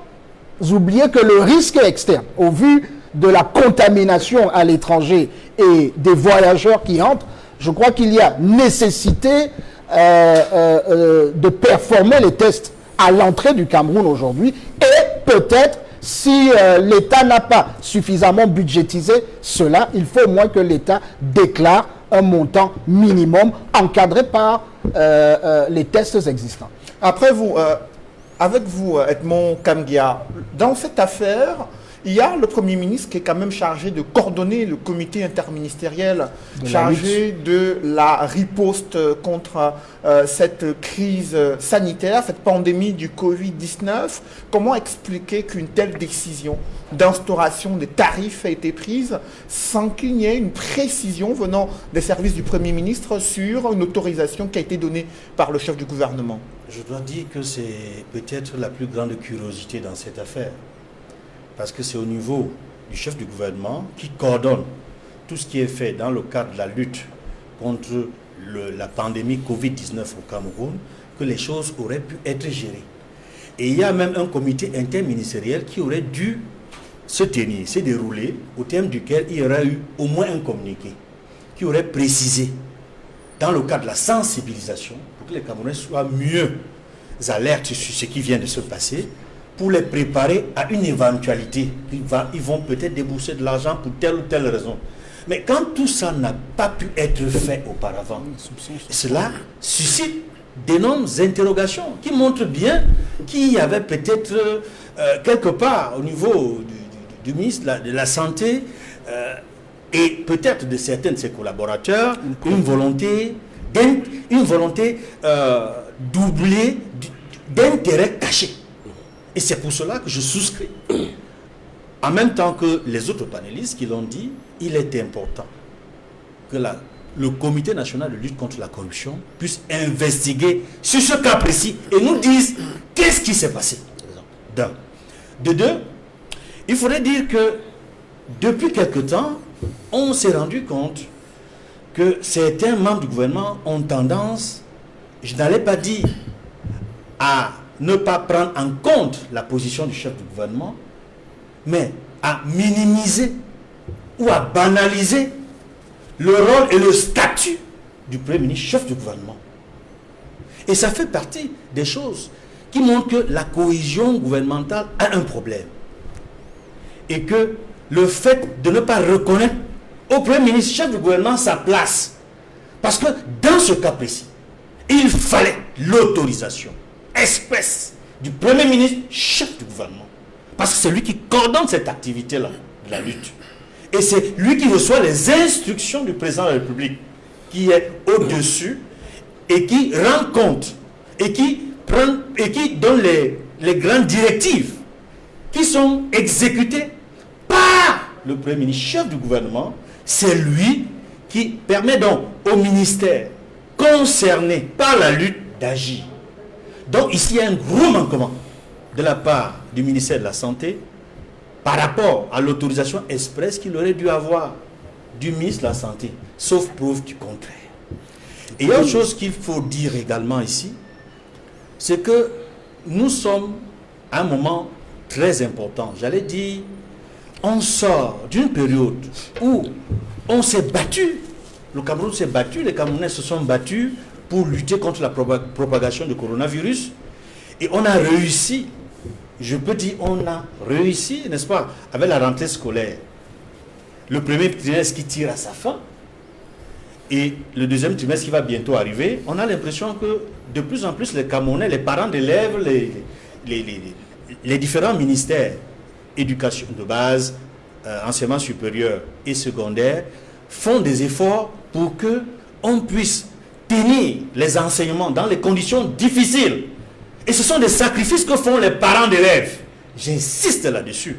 oublier que le risque est externe. Au vu de la contamination à l'étranger et des voyageurs qui entrent, je crois qu'il y a nécessité de performer les tests à l'entrée du Cameroun aujourd'hui, et peut-être si l'État n'a pas suffisamment budgétisé cela, il faut au moins que l'État déclare un montant minimum encadré par les tests existants. Après vous, avec vous, Edmond Kamgia, dans cette affaire, il y a le Premier ministre qui est quand même chargé de coordonner le comité interministériel chargé de la riposte contre cette crise sanitaire, cette pandémie du Covid-19. Comment expliquer qu'une telle décision d'instauration des tarifs a été prise sans qu'il n'y ait une précision venant des services du Premier ministre sur une autorisation qui a été donnée par le chef du gouvernement? Je dois dire que c'est peut-être la plus grande curiosité dans cette affaire. Parce que c'est au niveau du chef du gouvernement qui coordonne tout ce qui est fait dans le cadre de la lutte contre la pandémie Covid-19 au Cameroun, que les choses auraient pu être gérées. Et il y a même un comité interministériel qui aurait dû se dérouler, au terme duquel il y aurait eu au moins un communiqué, qui aurait précisé, dans le cadre de la sensibilisation, pour que les Camerounais soient mieux alertes sur ce qui vient de se passer, pour les préparer à une éventualité. Ils vont peut-être débourser de l'argent pour telle ou telle raison. Mais quand tout ça n'a pas pu être fait auparavant, cela suscite d'énormes interrogations qui montrent bien qu'il y avait peut-être quelque part au niveau du ministre de la Santé et peut-être de certains de ses collaborateurs une volonté doublée d'intérêts cachés. Et c'est pour cela que je souscris. En même temps que les autres panélistes qui l'ont dit, il est important que le Comité national de lutte contre la corruption puisse investiguer sur ce cas précis et nous dise qu'est-ce qui s'est passé. D'un. De deux, il faudrait dire que depuis quelque temps, on s'est rendu compte que certains membres du gouvernement ont tendance, je n'allais pas dire à ne pas prendre en compte la position du chef du gouvernement, mais à minimiser ou à banaliser le rôle et le statut du Premier ministre, chef du gouvernement. Et ça fait partie des choses qui montrent que la cohésion gouvernementale a un problème. Et que le fait de ne pas reconnaître au Premier ministre, chef du gouvernement, sa place. Parce que dans ce cas précis, il fallait l'autorisation express du Premier ministre, chef du gouvernement. Parce que c'est lui qui coordonne cette activité-là, de la lutte. Et c'est lui qui reçoit les instructions du président de la République, qui est au-dessus et qui rend compte et qui donne les grandes directives qui sont exécutées par le Premier ministre, chef du gouvernement. C'est lui qui permet donc au ministère concerné par la lutte d'agir. Donc ici, il y a un gros manquement de la part du ministère de la Santé par rapport à l'autorisation express qu'il aurait dû avoir du ministre de la Santé, sauf preuve du contraire. Et il y a autre chose qu'il faut dire également ici, c'est que nous sommes à un moment très important. J'allais dire, on sort d'une période où on s'est battu, le Cameroun s'est battu, les Camerounais se sont battus pour lutter contre la propagation du coronavirus. Et on a réussi, je peux dire, on a réussi, n'est-ce pas, avec la rentrée scolaire. Le premier trimestre qui tire à sa fin, et le deuxième trimestre qui va bientôt arriver, on a l'impression que de plus en plus les Camerounais, les parents d'élèves, les différents ministères, éducation de base, enseignement supérieur et secondaire, font des efforts pour que on puisse tenir les enseignements dans les conditions difficiles. Et ce sont des sacrifices que font les parents d'élèves. J'insiste là-dessus.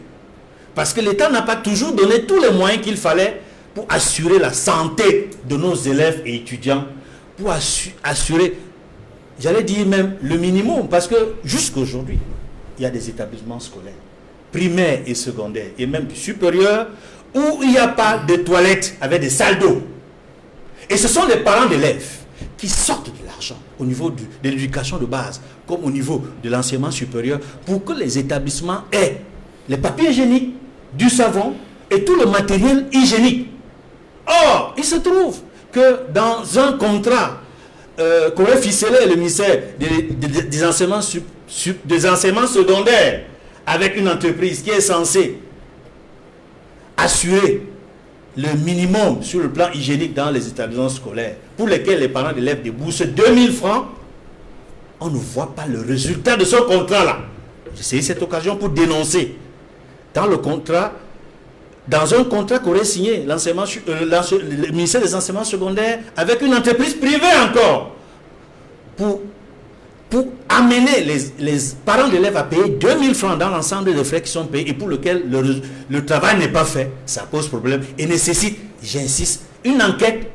Parce que l'État n'a pas toujours donné tous les moyens qu'il fallait pour assurer la santé de nos élèves et étudiants, pour assurer, j'allais dire même le minimum, parce que jusqu'aujourd'hui, il y a des établissements scolaires, primaires et secondaires, et même supérieurs, où il n'y a pas de toilettes avec des salles d'eau. Et ce sont les parents d'élèves qui sortent de l'argent au niveau de l'éducation de base, comme au niveau de l'enseignement supérieur, pour que les établissements aient les papiers hygiéniques, du savon et tout le matériel hygiénique. Or, il se trouve que dans un contrat qu'aurait ficelé le ministère des enseignements secondaires avec une entreprise qui est censée assurer le minimum sur le plan hygiénique dans les établissements scolaires, pour lesquels les parents d'élèves déboursent 2000 francs, on ne voit pas le résultat de ce contrat-là. J'ai saisi cette occasion pour dénoncer. Dans le contrat, dans un contrat qu'aurait signé le ministère des enseignements secondaires avec une entreprise privée encore, pour amener les parents d'élèves à payer 2000 francs dans l'ensemble des frais qui sont payés et pour lequel le travail n'est pas fait, ça pose problème et nécessite, j'insiste, une enquête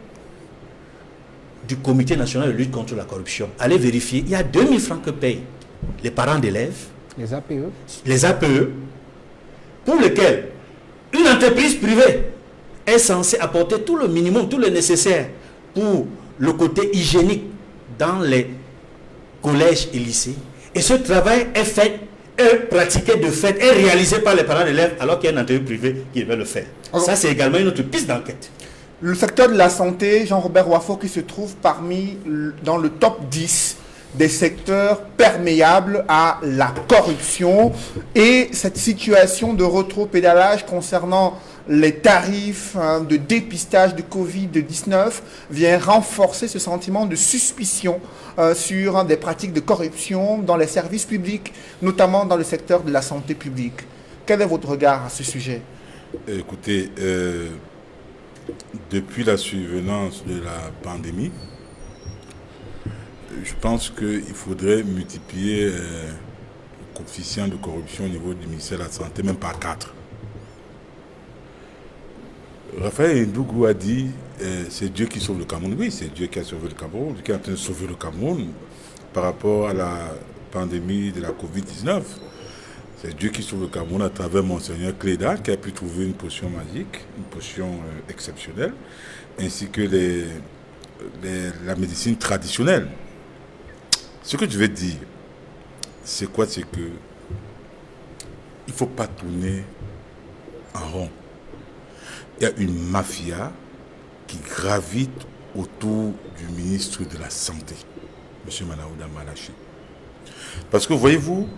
du Comité national de lutte contre la corruption. Allez vérifier, il y a 2000 francs que payent les parents d'élèves, les APE, pour lesquels une entreprise privée est censée apporter tout le minimum, tout le nécessaire pour le côté hygiénique dans les collèges et lycées. Et ce travail est fait, est pratiqué de fait, est réalisé par les parents d'élèves alors qu'il y a une entreprise privée qui veut le faire. Alors, ça, c'est également une autre piste d'enquête. Le secteur de la santé, Jean-Robert Wafo, qui se trouve dans le top 10 des secteurs perméables à la corruption, et cette situation de rétropédalage concernant les tarifs de dépistage de Covid-19 vient renforcer ce sentiment de suspicion sur des pratiques de corruption dans les services publics, notamment dans le secteur de la santé publique. Quel est votre regard à ce sujet? Écoutez, depuis la survenance de la pandémie, je pense qu'il faudrait multiplier le coefficient de corruption au niveau du ministère de la Santé, même par 4. Raphaël Ndougou a dit c'est Dieu qui sauve le Cameroun. Oui, c'est Dieu qui a sauvé le Cameroun, qui est en train de sauver le Cameroun par rapport à la pandémie de la Covid-19. C'est Dieu qui sauve le Cameroun à travers Monseigneur Cléda, qui a pu trouver une potion magique, une potion exceptionnelle, ainsi que la médecine traditionnelle. Ce que je vais dire, c'est quoi? C'est que il ne faut pas tourner en rond. Il y a une mafia qui gravite autour du ministre de la Santé, M. Manaouda Malachi. Parce que voyez-vous,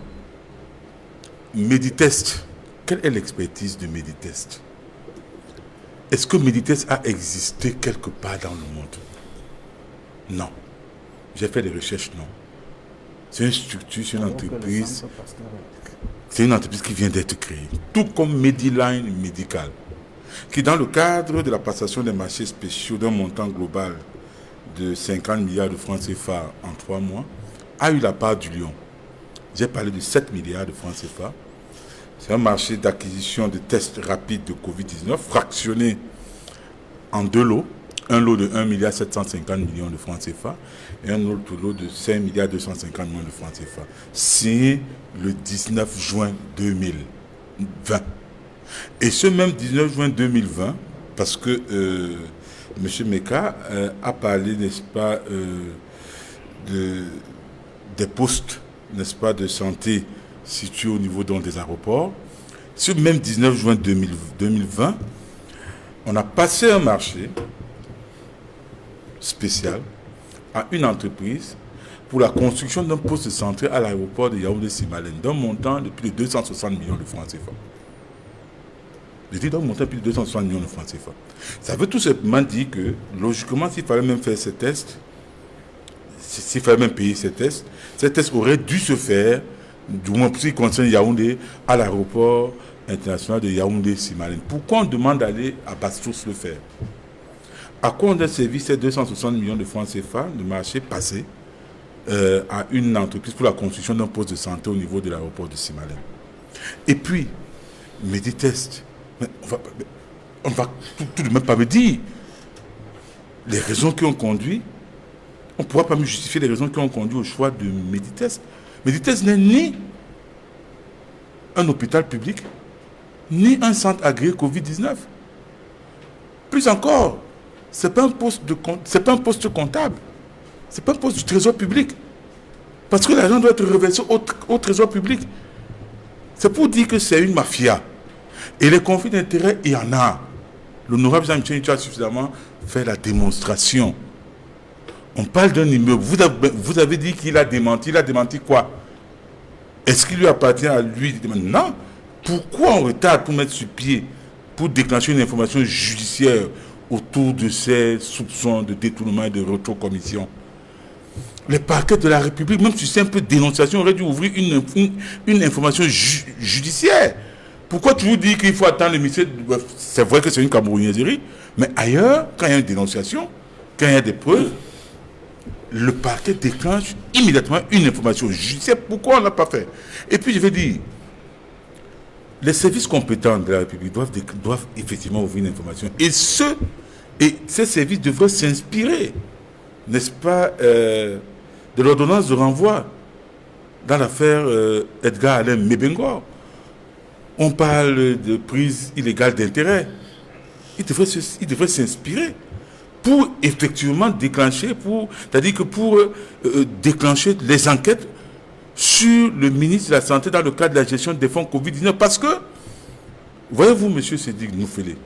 Meditest, quelle est l'expertise de Meditest? Est-ce que Meditest a existé quelque part dans le monde? Non. J'ai fait des recherches, non. C'est une structure, c'est une entreprise. C'est une entreprise qui vient d'être créée. Tout comme Mediline Medical, qui dans le cadre de la passation des marchés spéciaux d'un montant global de 50 milliards de francs CFA en 3 mois, a eu la part du lion. J'ai parlé de 7 milliards de francs CFA. C'est un marché d'acquisition de tests rapides de Covid-19 fractionné en 2 lots. Un lot de 1 milliard 750 millions de francs CFA et un autre lot de 5 milliards 250 millions de francs CFA. Signé le 19 juin 2020. Et ce même 19 juin 2020, parce que M. Meka a parlé, n'est-ce pas, des postes, n'est-ce pas, de santé situés au niveau donc, des aéroports. Ce même 19 juin 2020, on a passé un marché spécial à une entreprise pour la construction d'un poste de santé à l'aéroport de Yaoundé-Simalène, d'un montant de plus de 260 millions de francs CFA. Je dis d'un montant de plus de 260 millions de francs CFA. Ça veut tout simplement dire que, logiquement, s'il fallait même faire ces tests, s'il fallait même payer ces tests auraient dû se faire, du moins pour ce qui concerne Yaoundé, à l'aéroport international de Yaoundé-Simalène. Pourquoi on demande d'aller à Bastos le faire? À quoi on a servi ces 260 millions de francs CFA de marché passé à une entreprise pour la construction d'un poste de santé au niveau de l'aéroport de Simalène? Et puis, Meditest, on va tout de même pas me dire les raisons qui ont conduit. On ne pourra pas me justifier les raisons qui ont conduit au choix de Meditest. Meditest n'est ni un hôpital public, ni un centre agréé Covid-19. Plus encore, ce n'est pas un poste comptable. Ce n'est pas un poste du trésor public. Parce que l'argent doit être reversé au trésor public. C'est pour dire que c'est une mafia. Et les conflits d'intérêts, il y en a. L'honorable Jean-Michel a suffisamment fait la démonstration. On parle d'un immeuble. Vous avez dit qu'il a démenti. Il a démenti quoi? Est-ce qu'il lui appartient à lui? Non. Pourquoi on retarde pour mettre sur pied, pour déclencher une information judiciaire autour de ces soupçons de détournement et de rétrocommission? Les parquets de la République, même si c'est un peu dénonciation, auraient dû ouvrir une information judiciaire. Pourquoi tu vous dis qu'il faut attendre le ministère? C'est vrai que c'est une camerounaiserie, mais ailleurs, quand il y a une dénonciation, quand il y a des preuves, le parquet déclenche immédiatement une information judiciaire. Pourquoi on ne l'a pas fait? Et puis je vais dire, les services compétents de la République doivent effectivement ouvrir une information. Et ces services devraient s'inspirer, n'est-ce pas, de l'ordonnance de renvoi dans l'affaire Edgar Alain Mebengor. On parle de prise illégale d'intérêt. Il devrait s'inspirer pour effectivement déclencher, c'est-à-dire que pour déclencher les enquêtes sur le ministre de la Santé dans le cadre de la gestion des fonds Covid-19. Parce que, voyez-vous, monsieur Sédic Noufélé,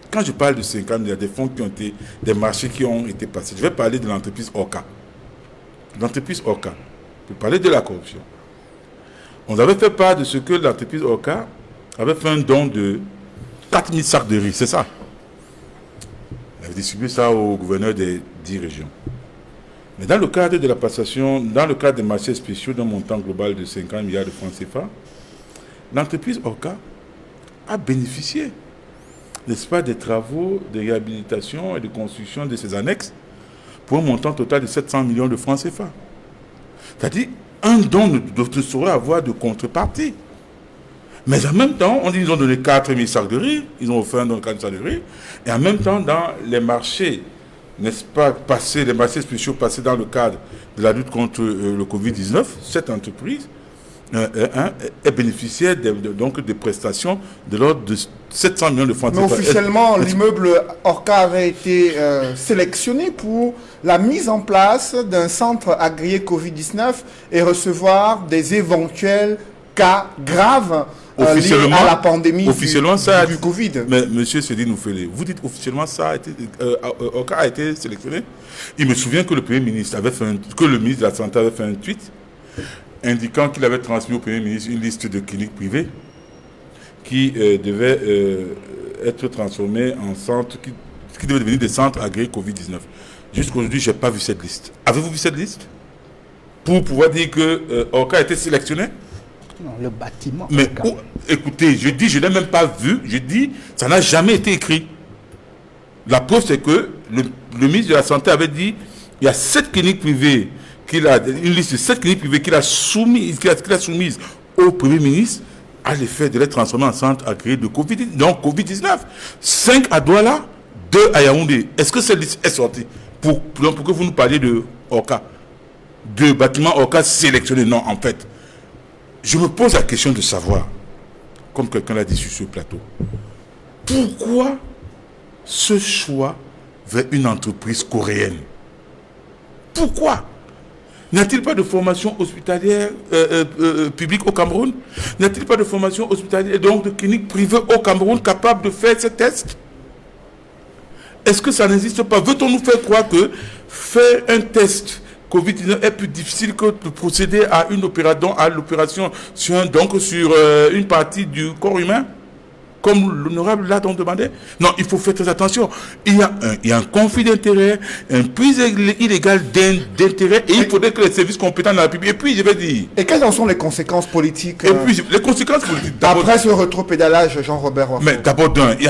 quand je parle de 50, il y a des fonds qui ont été, des marchés qui ont été passés. Je vais parler de l'entreprise Orca. L'entreprise Orca, pour parler de la corruption. On avait fait part de ce que l'entreprise Orca avait fait un don de 4000 sacs de riz, c'est ça. Elle avait distribué ça au gouverneur des 10 régions. Mais dans le cadre de la passation, dans le cadre des marchés spéciaux d'un montant global de 50 milliards de francs CFA, l'entreprise Orca a bénéficié, n'est-ce pas, des travaux de réhabilitation et de construction de ses annexes pour un montant total de 700 millions de francs CFA. C'est-à-dire, un don ne saurait avoir de contrepartie. Mais en même temps, on dit qu'ils ont donné 4000 sacs de riz, ils ont offert un don de 4 sacs de riz, et en même temps, dans les marchés, n'est-ce pas, passés, les marchés spéciaux passés dans le cadre de la lutte contre le Covid-19, cette entreprise est bénéficiaire donc des prestations de l'ordre de 700 millions de francs. Mais officiellement, l'immeuble Orca avait été sélectionné pour la mise en place d'un centre agréé Covid-19 et recevoir des éventuels cas graves liés à la pandémie du Covid. Mais M. Sédic Noufélé, vous dites officiellement ça Orca a été sélectionné. Il me souvient que le Premier ministre que le ministre de la Santé avait fait un tweet indiquant qu'il avait transmis au Premier ministre une liste de cliniques privées qui devaient être transformées en centres, qui devaient devenir des centres agréés Covid-19. Jusqu'aujourd'hui, je n'ai pas vu cette liste. Avez-vous vu cette liste? Pour pouvoir dire que Orca a été sélectionné? Non, le bâtiment. Mais écoutez, je dis, je n'ai même pas vu, je dis, ça n'a jamais été écrit. La preuve, c'est que le ministre de la Santé avait dit, il y a 7 cliniques privées une liste de 7 cliniques privées qu'il a soumises au Premier ministre à l'effet de les transformer en centre agréé de Covid-19. 5 à Douala, 2 à Yaoundé. Est-ce que cette liste est sortie pour que vous nous parliez de Orca, de bâtiments Orca sélectionnés? Non, en fait. Je me pose la question de savoir, comme quelqu'un l'a dit sur ce plateau, pourquoi ce choix vers une entreprise coréenne? Pourquoi? N'y a-t-il pas de formation hospitalière publique au Cameroun? N'y a-t-il pas de formation hospitalière, donc de clinique privée au Cameroun capable de faire ces tests? Est-ce que ça n'existe pas? Veut-on nous faire croire que faire un test Covid-19 est plus difficile que de procéder à l'opération sur une partie du corps humain, comme l'honorable l'a donc demandé? Non, il faut faire très attention. Il y a un conflit d'intérêts, un prise illégale d'intérêts, et il faudrait que les services compétents de la République. Et puis, je vais dire. Et quelles en sont les conséquences politiques Et puis, les conséquences politiques. Après ce rétropédalage, Jean-Robert Wafo? Mais d'abord, il y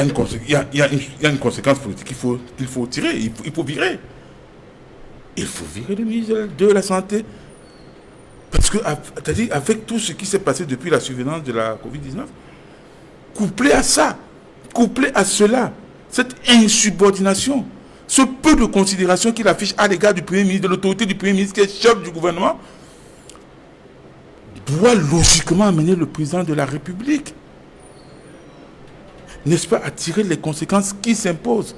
a une conséquence politique qu'il faut tirer, il faut virer. Il faut virer le ministre de la Santé. Parce que, c'est-à-dire, avec tout ce qui s'est passé depuis la survenance de la Covid-19, couplé à ça, couplé à cela, cette insubordination, ce peu de considération qu'il affiche à l'égard du Premier ministre, de l'autorité du Premier ministre qui est chef du gouvernement, doit logiquement amener le président de la République, n'est-ce pas, à tirer les conséquences qui s'imposent.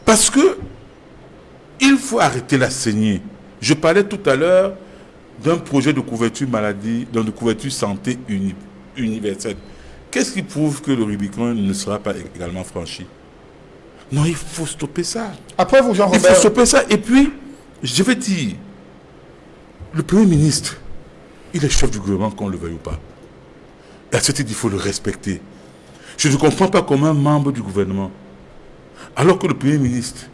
Parce que il faut arrêter la saignée. Je parlais tout à l'heure d'un projet de couverture maladie, de couverture santé universelle. Qu'est-ce qui prouve que le Rubicon ne sera pas également franchi? Non, il faut stopper ça. Après vous, Jean-Robert. Il faut stopper ça. Et puis, je vais dire, le Premier ministre, il est chef du gouvernement, qu'on le veuille ou pas. Et à ce titre, il faut le respecter. Je ne comprends pas comment un membre du gouvernement, alors que le Premier ministre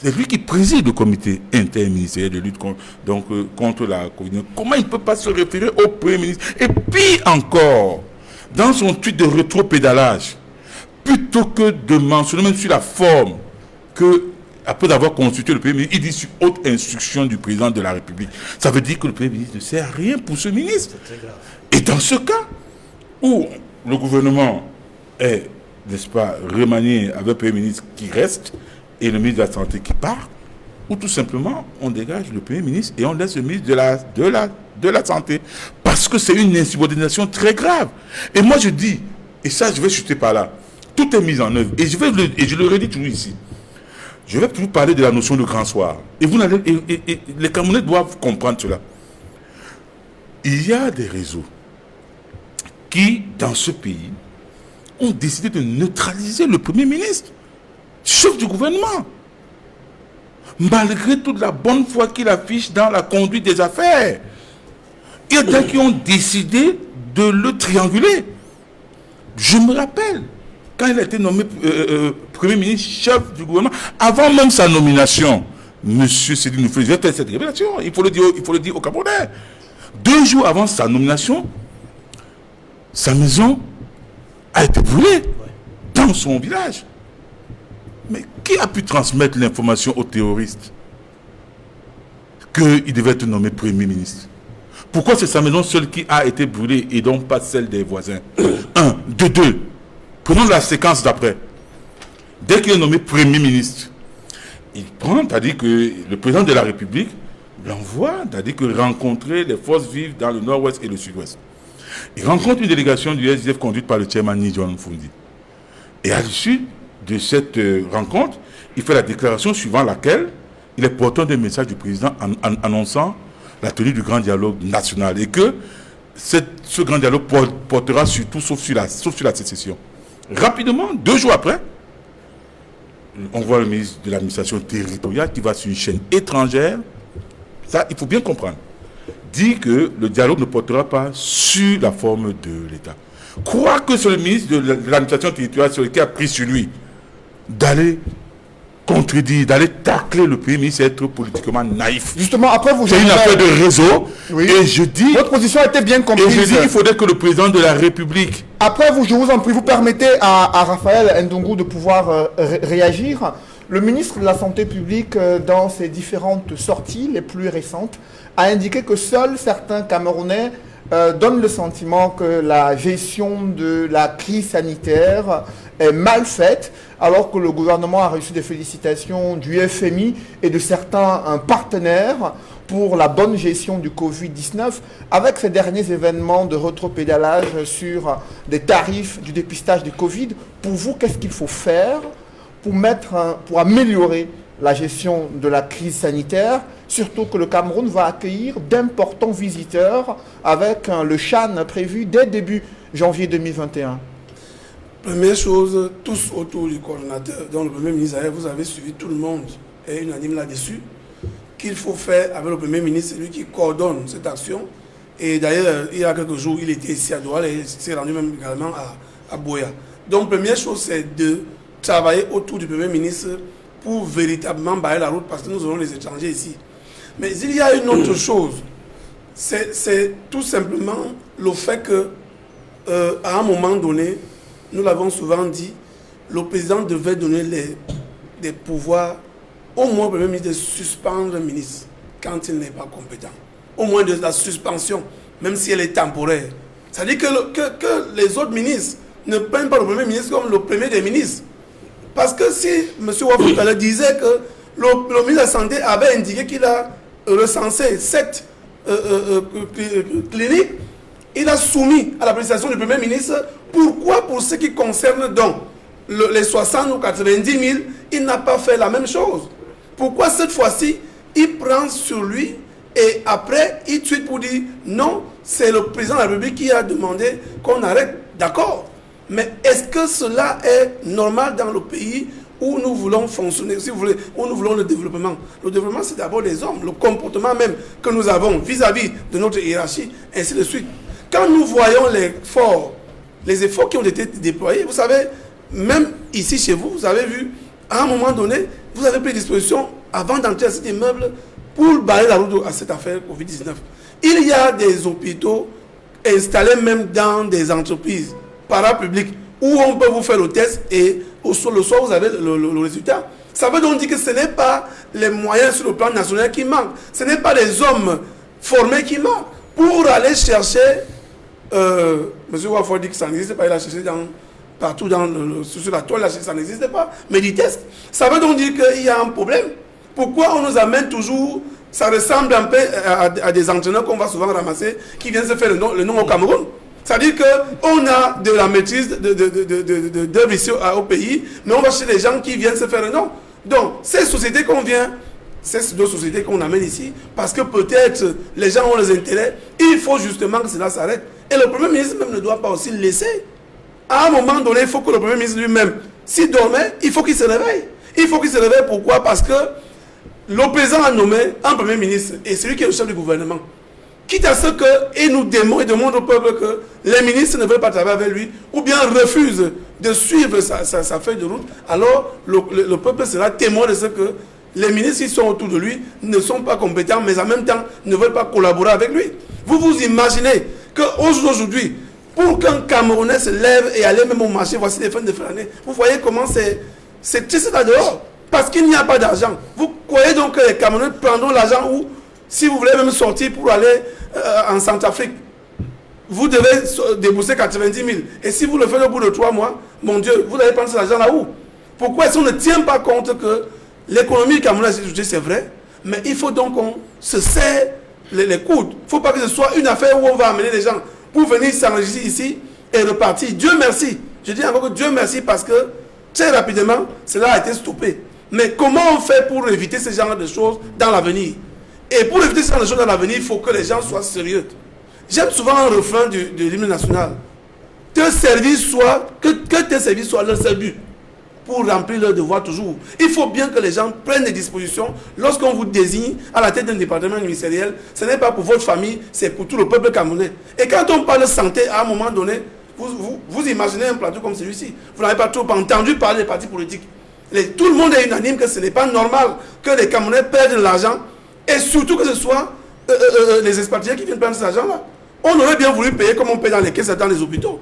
c'est lui qui préside le comité interministériel de lutte contre la Covid-19. Comment il ne peut pas se référer au Premier ministre? Et puis encore, dans son tweet de rétropédalage, plutôt que de mentionner même sur la forme que, après avoir consulté le Premier ministre, il dit sur haute instruction du président de la République. Ça veut dire que le Premier ministre ne sert à rien pour ce ministre. Et dans ce cas, où le gouvernement est, n'est-ce pas, remanié avec un Premier ministre qui reste, et le ministre de la Santé qui part, ou tout simplement, on dégage le Premier ministre et on laisse le ministre de la Santé. Parce que c'est une insubordination très grave. Et moi je dis, et ça je vais chuter par là, tout est mis en œuvre. Et je le redis toujours ici. Je vais toujours parler de la notion de grand soir. Et les Camerounais doivent comprendre cela. Il y a des réseaux qui, dans ce pays, ont décidé de neutraliser le Premier ministre, chef du gouvernement, malgré toute la bonne foi qu'il affiche dans la conduite des affaires. Il y a des qui ont décidé de le trianguler. Je me rappelle, quand il a été nommé Premier ministre, chef du gouvernement, avant même sa nomination, M. Sédhiou Noufélé, j'ai fait cette révélation, il faut le dire aux Camerounais. 2 jours avant sa nomination, sa maison a été brûlée dans son village. Mais qui a pu transmettre l'information aux terroristes qu'il devait être nommé Premier ministre? Pourquoi c'est sa maison seule qui a été brûlée et donc pas celle des voisins? 1. De 2. Prenons la séquence d'après. Dès qu'il est nommé Premier ministre, il prend, c'est-à-dire que le président de la République l'envoie, c'est-à-dire que rencontrer les forces vives dans le nord-ouest et le sud-ouest. Il rencontre une délégation du SDF conduite par le chairman Ni John Fundi. Et à l'issue de cette rencontre, il fait la déclaration suivant laquelle il est porteur d'un message du président annonçant la tenue du grand dialogue national et que ce grand dialogue portera surtout sauf sur la sécession. Rapidement, 2 jours après, on voit le ministre de l'administration territoriale qui va sur une chaîne étrangère, ça il faut bien comprendre, dit que le dialogue ne portera pas sur la forme de l'État. Croire que c'est le ministre de l'administration territoriale qui a pris sur lui d'aller contredire, d'aller tacler le Premier ministre, c'est être politiquement naïf. Justement, après vous... C'est une affaire de réseau. Oui. Et je dis... Votre position a été bien comprise. Et je dis qu'il faudrait que le président de la République... Après vous, je vous en prie, vous permettez à Raphaël Ndongo de pouvoir réagir. Le ministre de la Santé publique, dans ses différentes sorties les plus récentes, a indiqué que seuls certains Camerounais donnent le sentiment que la gestion de la crise sanitaire est mal faite, alors que le gouvernement a reçu des félicitations du FMI et de certains partenaires pour la bonne gestion du Covid-19, avec ces derniers événements de rétropédalage sur des tarifs du dépistage du Covid. Pour vous, qu'est-ce qu'il faut faire pour améliorer la gestion de la crise sanitaire, surtout que le Cameroun va accueillir d'importants visiteurs avec le Chan prévu dès début janvier 2021. Première chose, tous autour du coordonnateur, dont le Premier ministre, vous avez suivi, tout le monde est unanime là-dessus, qu'il faut faire avec le Premier ministre, c'est lui qui coordonne cette action. Et d'ailleurs, il y a quelques jours, il était ici à Douala et s'est rendu même également à Boya. Donc, première chose, c'est de travailler autour du Premier ministre pour véritablement barrer la route parce que nous aurons les étrangers ici. Mais il y a une autre chose, c'est tout simplement le fait que, à un moment donné, nous l'avons souvent dit, le président devait donner des pouvoirs, au moins au Premier ministre, de suspendre le ministre quand il n'est pas compétent. Au moins de la suspension, même si elle est temporaire. C'est-à-dire que les autres ministres ne prennent pas le Premier ministre comme le premier des ministres. Parce que si M. Wafoutalé disait que le ministre de la Santé avait indiqué qu'il a recensé 7 cliniques, il a soumis à l'appréciation du Premier ministre. Pourquoi pour ce qui concerne donc les 60 ou 90 000, il n'a pas fait la même chose? Pourquoi cette fois-ci, il prend sur lui et après, il tweet pour dire non, c'est le président de la République qui a demandé qu'on arrête? D'accord. Mais est-ce que cela est normal dans le pays où nous voulons fonctionner, si vous voulez, où nous voulons le développement? Le développement, c'est d'abord les hommes, le comportement même que nous avons vis-à-vis de notre hiérarchie, ainsi de suite. Quand nous voyons les efforts qui ont été déployés, vous savez, même ici chez vous, vous avez vu, à un moment donné, vous avez pris disposition, avant d'entrer à cet immeuble, pour barrer la route à cette affaire Covid-19. Il y a des hôpitaux installés même dans des entreprises parapubliques où on peut vous faire le test et le soir vous avez le résultat. Ça veut donc dire que ce n'est pas les moyens sur le plan national qui manquent. Ce n'est pas les hommes formés qui manquent. Pour aller chercher, M. Wafo dit que ça n'existe pas, il a cherché partout sur la toile, ça n'existe pas. Mais des tests. Ça veut donc dire qu'il y a un problème. Pourquoi on nous amène toujours, ça ressemble un peu à des entraîneurs qu'on va souvent ramasser, qui viennent se faire le nom au Cameroun. C'est-à-dire qu'on a de la maîtrise d'œuvres ici au pays, mais on va chez les gens qui viennent se faire le nom. Donc, ces sociétés qu'on vient, ces deux sociétés qu'on amène ici, parce que peut-être les gens ont les intérêts, il faut justement que cela s'arrête. Et le Premier ministre même ne doit pas aussi laisser. À un moment donné, il faut que le Premier ministre lui-même, s'il dormait, il faut qu'il se réveille. Il faut qu'il se réveille, pourquoi? Parce que le président a nommé un Premier ministre, et c'est lui qui est le chef du gouvernement. Quitte à ce qu'il nous demande au peuple que les ministres ne veulent pas travailler avec lui, ou bien refusent de suivre sa feuille de route, alors le peuple sera témoin de ce que les ministres qui sont autour de lui ne sont pas compétents, mais en même temps ne veulent pas collaborer avec lui. Vous vous imaginez qu'aujourd'hui, pour qu'un Camerounais se lève et aller même au marché, voici les fins de fin d'année, vous voyez comment c'est triste là dehors, parce qu'il n'y a pas d'argent. Vous croyez donc que les Camerounais prendront l'argent où, si vous voulez même sortir pour aller en Centrafrique, vous devez débourser 90 000. Et si vous le faites au bout de 3 mois, mon Dieu, vous allez prendre cet argent là où? Pourquoi est-ce qu'on ne tient pas compte que l'économie camerounaise, c'est vrai, mais il faut donc qu'on se serre les coudes. Il ne faut pas que ce soit une affaire où on va amener les gens pour venir s'enregistrer ici et repartir. Dieu merci. Je dis encore que Dieu merci parce que très rapidement, cela a été stoppé. Mais comment on fait pour éviter ce genre de choses dans l'avenir? Et pour éviter ce genre de choses dans l'avenir, il faut que les gens soient sérieux. J'aime souvent un refrain de l'hymne national. Que tes services soient leur seul but pour remplir leur devoir toujours. Il faut bien que les gens prennent des dispositions. Lorsqu'on vous désigne à la tête d'un département ministériel, ce n'est pas pour votre famille, c'est pour tout le peuple camerounais. Et quand on parle de santé, à un moment donné, vous imaginez un plateau comme celui-ci. Vous n'avez pas trop entendu parler des partis politiques. Tout le monde est unanime que ce n'est pas normal que les Camerounais perdent de l'argent et surtout que ce soit les expatriés qui viennent prendre cet argent-là. On aurait bien voulu payer comme on paye dans les caisses, dans les hôpitaux.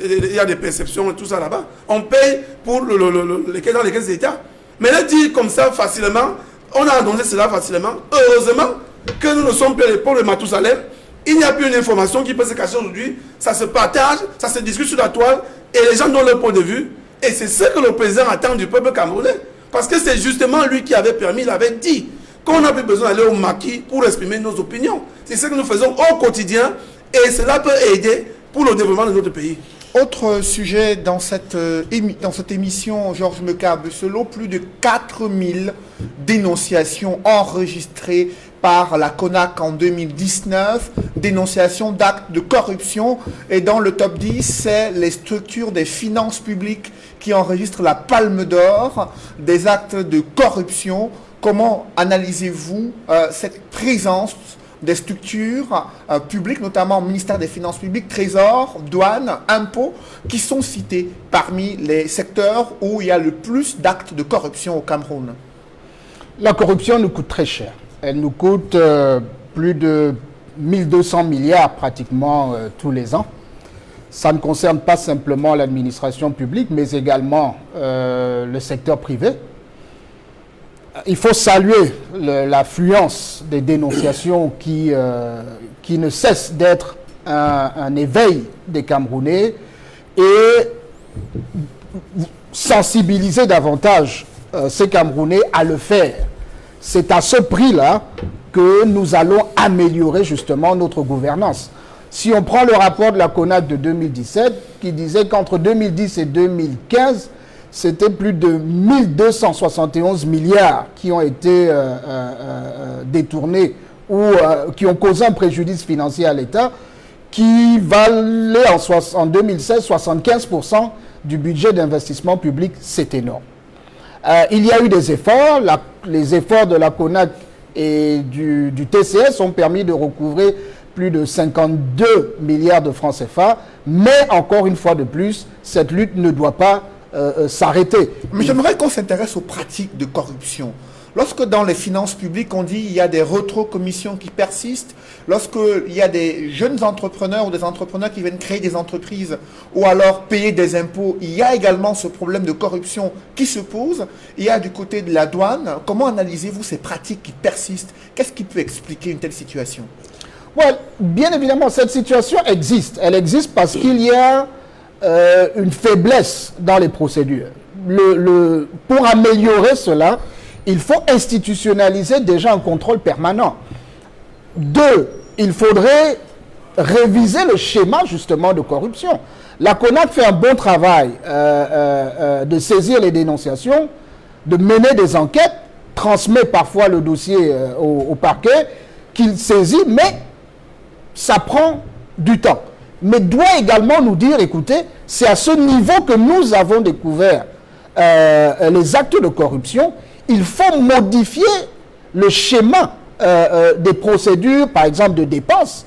Il y a des perceptions et tout ça là-bas. On paye pour les caisses dans les caisses d'État. Mais là, dit comme ça facilement, on a annoncé cela facilement. Heureusement que nous ne sommes plus à l'époque de Mathusalem. Il n'y a plus une information qui peut se cacher aujourd'hui. Ça se partage, ça se discute sur la toile et les gens donnent leur point de vue. Et c'est ce que le président attend du peuple camerounais. Parce que c'est justement lui qui avait permis, il avait dit qu'on n'a plus besoin d'aller au maquis pour exprimer nos opinions. C'est ce que nous faisons au quotidien et cela peut aider pour le développement de notre pays. Autre sujet dans cette émission, Georges Meka-Busselot, plus de 4000 dénonciations enregistrées par la CONAC en 2019, dénonciations d'actes de corruption. Et dans le top 10, c'est les structures des finances publiques qui enregistrent la palme d'or des actes de corruption. Comment analysez-vous cette présence des structures publiques, notamment ministère des Finances publiques, Trésor, douane, impôts, qui sont cités parmi les secteurs où il y a le plus d'actes de corruption au Cameroun? La corruption nous coûte très cher. Elle nous coûte plus de 1200 milliards pratiquement tous les ans. Ça ne concerne pas simplement l'administration publique, mais également le secteur privé. Il faut saluer l'affluence des dénonciations qui ne cesse d'être un éveil des Camerounais et sensibiliser davantage ces Camerounais à le faire. C'est à ce prix-là que nous allons améliorer justement notre gouvernance. Si on prend le rapport de la CONAC de 2017 qui disait qu'entre 2010 et 2015, c'était plus de 1271 milliards qui ont été détournés ou qui ont causé un préjudice financier à l'État, qui valait en 2016 75% du budget d'investissement public. C'est énorme. Il y a eu des efforts. Les efforts de la CONAC et du TCS ont permis de recouvrer plus de 52 milliards de francs CFA. Mais encore une fois de plus, cette lutte ne doit pas s'arrêter. Mais j'aimerais qu'on s'intéresse aux pratiques de corruption. Lorsque dans les finances publiques, on dit qu'il y a des rétrocommissions qui persistent, lorsqu'il y a des jeunes entrepreneurs ou des entrepreneurs qui viennent créer des entreprises ou alors payer des impôts, il y a également ce problème de corruption qui se pose. Il y a du côté de la douane. Comment analysez-vous ces pratiques qui persistent? Qu'est-ce qui peut expliquer une telle situation? Ouais, bien évidemment, cette situation existe. Elle existe parce qu'il y a une faiblesse dans les procédures. Pour améliorer cela, il faut institutionnaliser déjà un contrôle permanent. 2, il faudrait réviser le schéma justement de corruption. La CONAC fait un bon travail de saisir les dénonciations, de mener des enquêtes, transmet parfois le dossier au parquet, qu'il saisit, mais ça prend du temps. Mais doit également nous dire, écoutez, c'est à ce niveau que nous avons découvert les actes de corruption. Il faut modifier le schéma des procédures, par exemple de dépenses.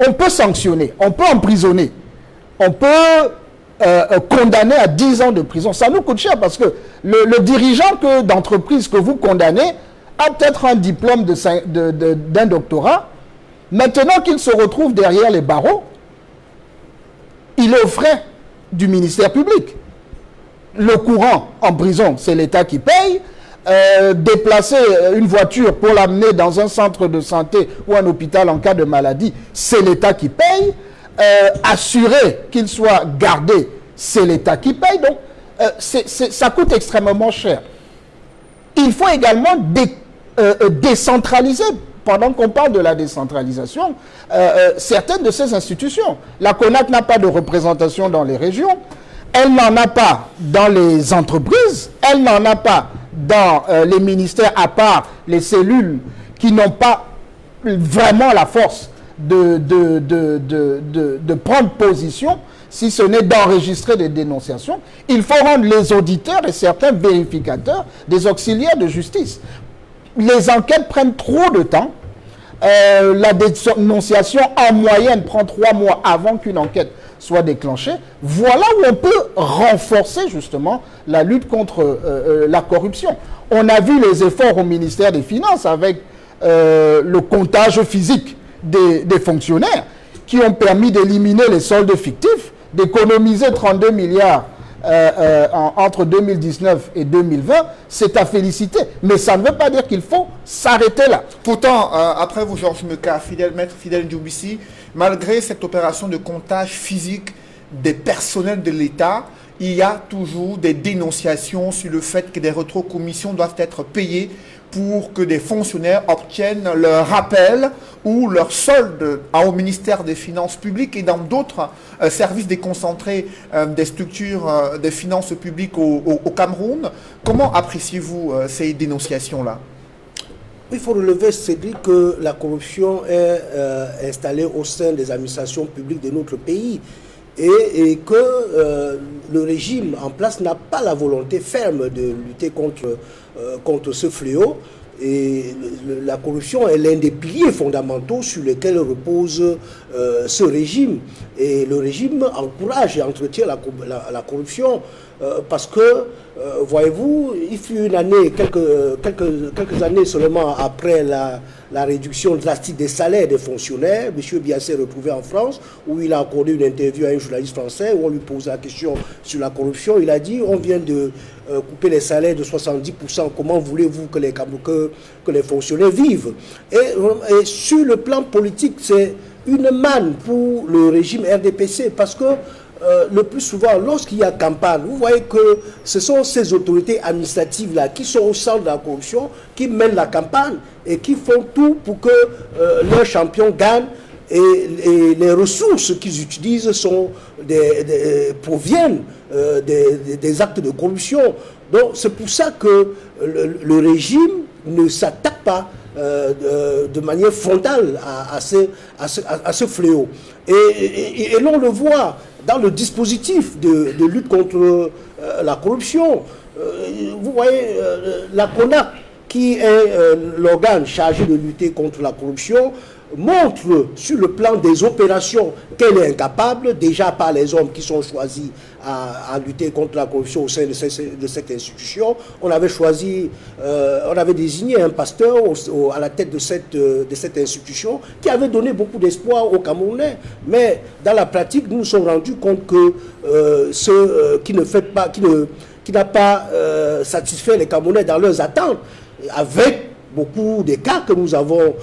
On peut sanctionner, on peut emprisonner, on peut condamner à 10 ans de prison. Ça nous coûte cher parce que le dirigeant d'entreprise que vous condamnez a peut-être un diplôme d'un doctorat. Maintenant qu'il se retrouve derrière les barreaux, il est aux frais du ministère public. Le courant en prison, c'est l'État qui paye. Déplacer une voiture pour l'amener dans un centre de santé ou un hôpital en cas de maladie, c'est l'État qui paye. Assurer qu'il soit gardé, c'est l'État qui paye. Donc, ça coûte extrêmement cher. Il faut également décentraliser. Pendant qu'on parle de la décentralisation, certaines de ces institutions, la CONAC n'a pas de représentation dans les régions, elle n'en a pas dans les entreprises, elle n'en a pas dans les ministères, à part les cellules qui n'ont pas vraiment la force de prendre position, si ce n'est d'enregistrer des dénonciations. Il faut rendre les auditeurs et certains vérificateurs des auxiliaires de justice. Les enquêtes prennent trop de temps. La dénonciation en moyenne prend 3 mois avant qu'une enquête soit déclenchée. Voilà où on peut renforcer justement la lutte contre la corruption. On a vu les efforts au ministère des Finances avec le comptage physique des fonctionnaires qui ont permis d'éliminer les soldes fictifs, d'économiser 32 milliards entre 2019 et 2020, c'est à féliciter. Mais ça ne veut pas dire qu'il faut s'arrêter là. Pourtant, après vous, Georges Meka, maître Fidèle Djoubissi, malgré cette opération de comptage physique des personnels de l'État, il y a toujours des dénonciations sur le fait que des rétrocommissions doivent être payées pour que des fonctionnaires obtiennent leur rappel ou leur solde au ministère des Finances publiques et dans d'autres services déconcentrés des structures des finances publiques au Cameroun. Comment appréciez-vous ces dénonciations-là? Il faut relever, Cédric, que la corruption est installée au sein des administrations publiques de notre pays et que le régime en place n'a pas la volonté ferme de lutter contre ce fléau. Et la corruption est l'un des piliers fondamentaux sur lesquels repose ce régime. Et le régime encourage et entretient la corruption parce que, voyez-vous, il fut une année, quelques années seulement après la réduction drastique des salaires des fonctionnaires, M. Biya s'est retrouvé en France, où il a accordé une interview à un journaliste français, où on lui pose la question sur la corruption. Il a dit, on vient de couper les salaires de 70%, comment voulez-vous que les fonctionnaires vivent? Et sur le plan politique, c'est une manne pour le régime RDPC, parce que le plus souvent, lorsqu'il y a campagne, vous voyez que ce sont ces autorités administratives-là qui sont au centre de la corruption, qui mènent la campagne et qui font tout pour que leur champion gagne. Et les ressources qu'ils utilisent proviennent des actes de corruption. Donc c'est pour ça que le régime ne s'attaque pas de manière frontale à ce fléau. Et l'on le voit dans le dispositif de lutte contre la corruption. Vous voyez, la CONAC, qui est l'organe chargé de lutter contre la corruption, montre sur le plan des opérations qu'elle est incapable, déjà par les hommes qui sont choisis à lutter contre la corruption au sein de cette institution. On avait désigné un pasteur à la tête de cette institution qui avait donné beaucoup d'espoir aux Camerounais. Mais dans la pratique, nous nous sommes rendus compte que qui n'a pas satisfait les Camerounais dans leurs attentes, avec beaucoup des cas que nous avons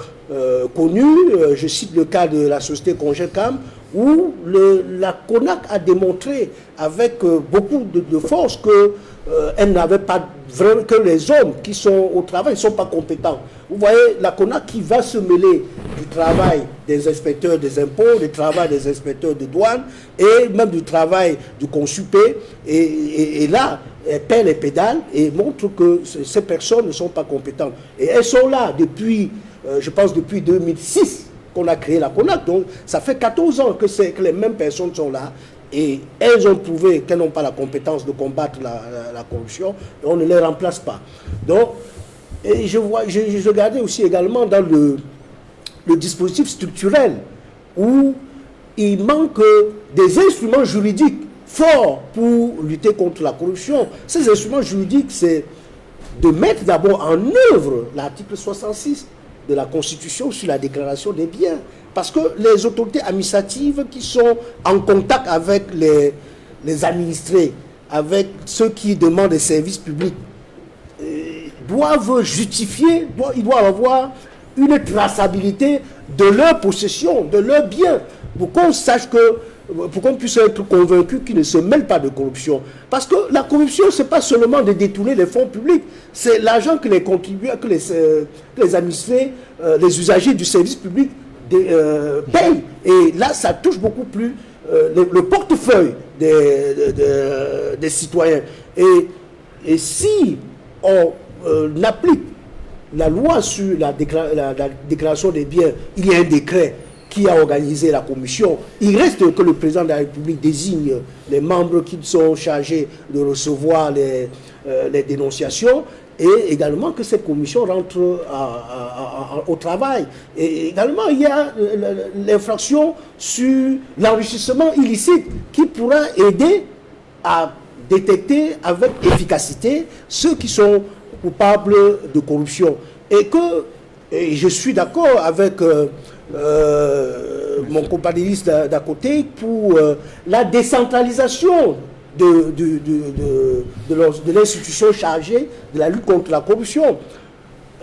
connus. Je cite le cas de la société Congecam, où la CONAC a démontré avec beaucoup de force qu'elle n'avait pas vraiment, que les hommes qui sont au travail ne sont pas compétents. Vous voyez, la CONAC qui va se mêler du travail des inspecteurs des impôts, du travail des inspecteurs de douane et même du travail du consupé. Et là, elle perd les pédales et montre que ces personnes ne sont pas compétentes. Et elles sont là depuis, je pense, depuis 2006 qu'on a créé la CONAC. Donc, ça fait 14 ans que les mêmes personnes sont là. Et elles ont prouvé qu'elles n'ont pas la compétence de combattre la corruption. Et on ne les remplace pas. Donc, et je regardais aussi également dans le dispositif structurel où il manque des instruments juridiques forts pour lutter contre la corruption. Ces instruments juridiques, c'est de mettre d'abord en œuvre l'article 66 de la Constitution sur la déclaration des biens. Parce que les autorités administratives qui sont en contact avec les administrés, avec ceux qui demandent des services publics, doivent justifier, ils doivent avoir une traçabilité de leur possession, de leurs biens, pour qu'on sache pour qu'on puisse être convaincu qu'ils ne se mêlent pas de corruption. Parce que la corruption, ce n'est pas seulement de détourner les fonds publics, c'est l'argent que les contribuables, que les administrés, les usagers du service public payent. Et là, ça touche beaucoup plus le portefeuille des citoyens. Et si on applique la loi sur la déclaration des biens, il y a un décret qui a organisé la commission. Il reste que le président de la République désigne les membres qui sont chargés de recevoir les dénonciations et également que cette commission rentre au travail. Et également, il y a l'infraction sur l'enrichissement illicite qui pourra aider à détecter avec efficacité ceux qui sont coupables de corruption. Et je suis d'accord avec mon compagnonniste d'à côté pour la décentralisation de l'institution chargée de la lutte contre la corruption.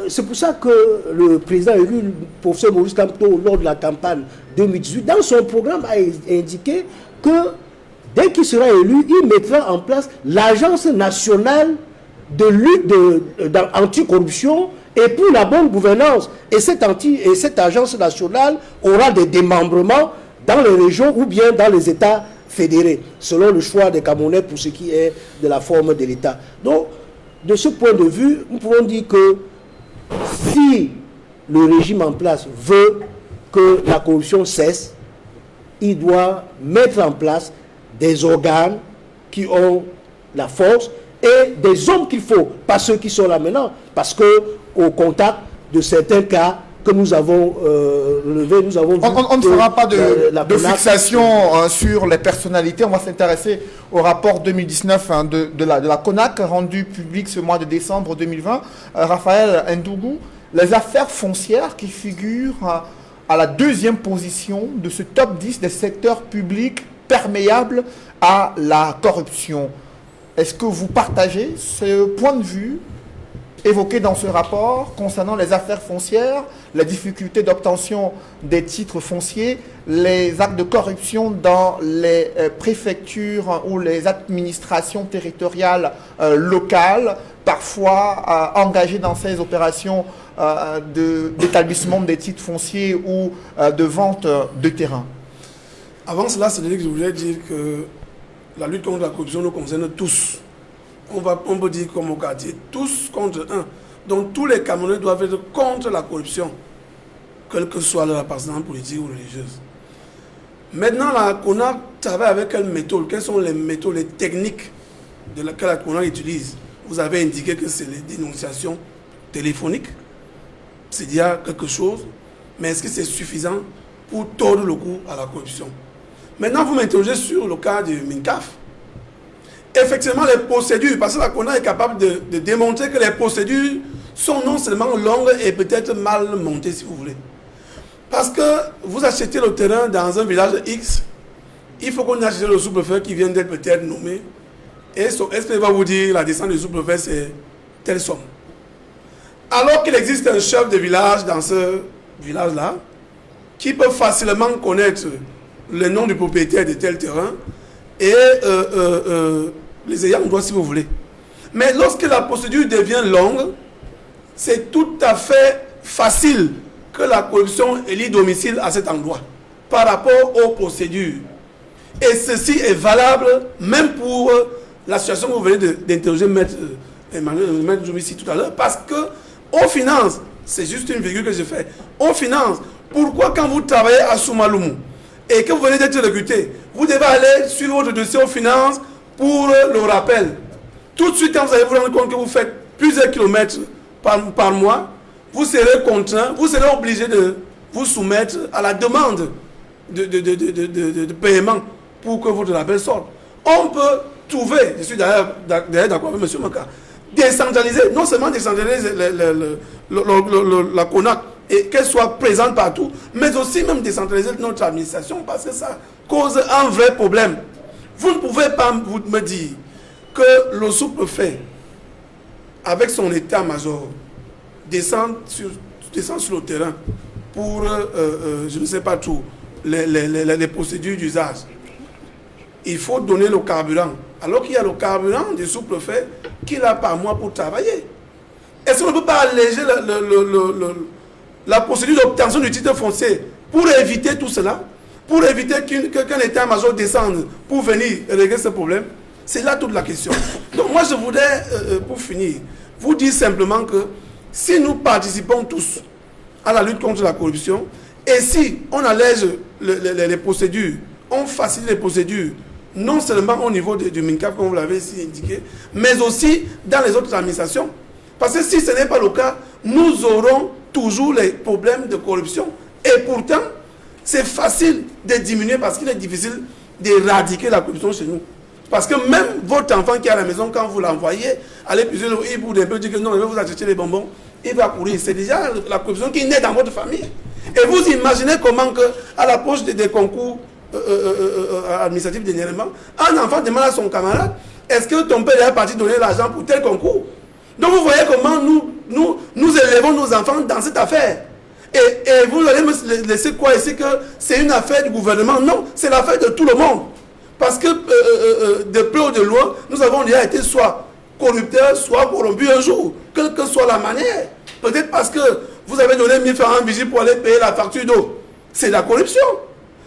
C'est pour ça que le président élu, le professeur Maurice Kamto, lors de la campagne 2018, dans son programme a indiqué que dès qu'il sera élu, il mettra en place l'Agence nationale de lutte anticorruption et pour la bonne gouvernance. Et cette agence nationale aura des démembrements dans les régions ou bien dans les États fédérés, selon le choix des Camerounais pour ce qui est de la forme de l'État. Donc, de ce point de vue, nous pouvons dire que si le régime en place veut que la corruption cesse, il doit mettre en place des organes qui ont la force et des hommes qu'il faut, pas ceux qui sont là maintenant, parce que au contact de certains cas que nous avons relevés, nous avons vu on ne fera pas de fixation sur les personnalités. On va s'intéresser au rapport 2019 de la CONAC rendu public ce mois de décembre 2020. Raphaël Ndougou, les affaires foncières qui figurent à la deuxième position de ce top 10 des secteurs publics perméables à la corruption. Est-ce que vous partagez ce point de vue évoqué dans ce rapport concernant les affaires foncières, les difficultés d'obtention des titres fonciers, les actes de corruption dans les préfectures ou les administrations territoriales locales, parfois engagées dans ces opérations d'établissement des titres fonciers ou de vente de terrain? Avant cela, c'est-à-dire que je voulais dire que la lutte contre la corruption nous concerne tous. On peut dire comme au quartier, tous contre un. Donc tous les Camerounais doivent être contre la corruption, quelle que soit leur appartenance politique ou religieuse. Maintenant, la CONAC travaille avec quelle méthode? Quelles sont les méthodes, les techniques que la CONAC utilise? Vous avez indiqué que c'est les dénonciations téléphoniques. C'est dire quelque chose, mais est-ce que c'est suffisant pour tordre le cou à la corruption? Maintenant, vous m'interrogez sur le cas du MINCAF. Effectivement, les procédures, parce que la CONAC est capable de démontrer que les procédures sont non seulement longues et peut-être mal montées, si vous voulez. Parce que vous achetez le terrain dans un village X, il faut qu'on achète le sous-préfet qui vient d'être peut-être nommé. Et est-ce qu'il va vous dire la descente du sous-préfet, c'est telle somme? Alors qu'il existe un chef de village dans ce village-là, qui peut facilement connaître le nom du propriétaire de tel terrain et les ayants droit, si vous voulez. Mais lorsque la procédure devient longue, c'est tout à fait facile que la corruption élit domicile à cet endroit par rapport aux procédures. Et ceci est valable même pour la situation que vous venez d'interroger Maître Joumissi tout à l'heure, parce que aux finances, c'est juste une virgule que je fais, aux finances, pourquoi quand vous travaillez à Soumaloumou et que vous venez d'être recruté, vous devez aller suivre votre dossier aux finances pour le rappel? Tout de suite, quand vous allez vous rendre compte que vous faites plusieurs kilomètres par mois, vous serez contraint, vous serez obligé de vous soumettre à la demande de paiement pour que votre rappel sorte. On peut trouver, je suis d'ailleurs d'accord avec M. Maka, décentraliser, non seulement décentraliser la CONAC et qu'elle soit présente partout, mais aussi même décentraliser notre administration, parce que ça cause un vrai problème. Vous ne pouvez pas me dire que le sous-préfet, avec son état-major, descend sur le terrain pour, je ne sais pas tout, les procédures d'usage. Il faut donner le carburant. Alors qu'il y a le carburant du sous-préfet qu'il a par mois pour travailler. Est-ce qu'on ne peut pas alléger la procédure d'obtention du titre foncier pour éviter tout cela? Pour éviter qu'un état-major descende pour venir régler ce problème? C'est là toute la question. Donc moi je voudrais, pour finir, vous dire simplement que si nous participons tous à la lutte contre la corruption, et si on allège les procédures, on facilite les procédures, non seulement au niveau du MINCAF, comme vous l'avez ici indiqué, mais aussi dans les autres administrations. Parce que si ce n'est pas le cas, nous aurons toujours les problèmes de corruption. Et pourtant, c'est facile de diminuer parce qu'il est difficile d'éradiquer la corruption chez nous. Parce que même votre enfant qui est à la maison, quand vous l'envoyez, allez puiser le hibou d'un peu, dire que non, il va vous acheter les bonbons, il va courir. C'est déjà la corruption qui naît dans votre famille. Et vous imaginez comment, à l'approche des concours administratifs dernièrement, un enfant demande à son camarade, est-ce que ton père est parti donner l'argent pour tel concours? Donc vous voyez comment nous élevons nos enfants dans cette affaire. Et vous allez me laisser quoi ici que c'est une affaire du gouvernement? Non, c'est l'affaire de tout le monde. Parce que de près ou de loin, nous avons déjà été soit corrupteurs, soit corrompus un jour, quelle que soit la manière. Peut-être parce que vous avez donné 1000 francs en visite pour aller payer la facture d'eau. C'est la corruption.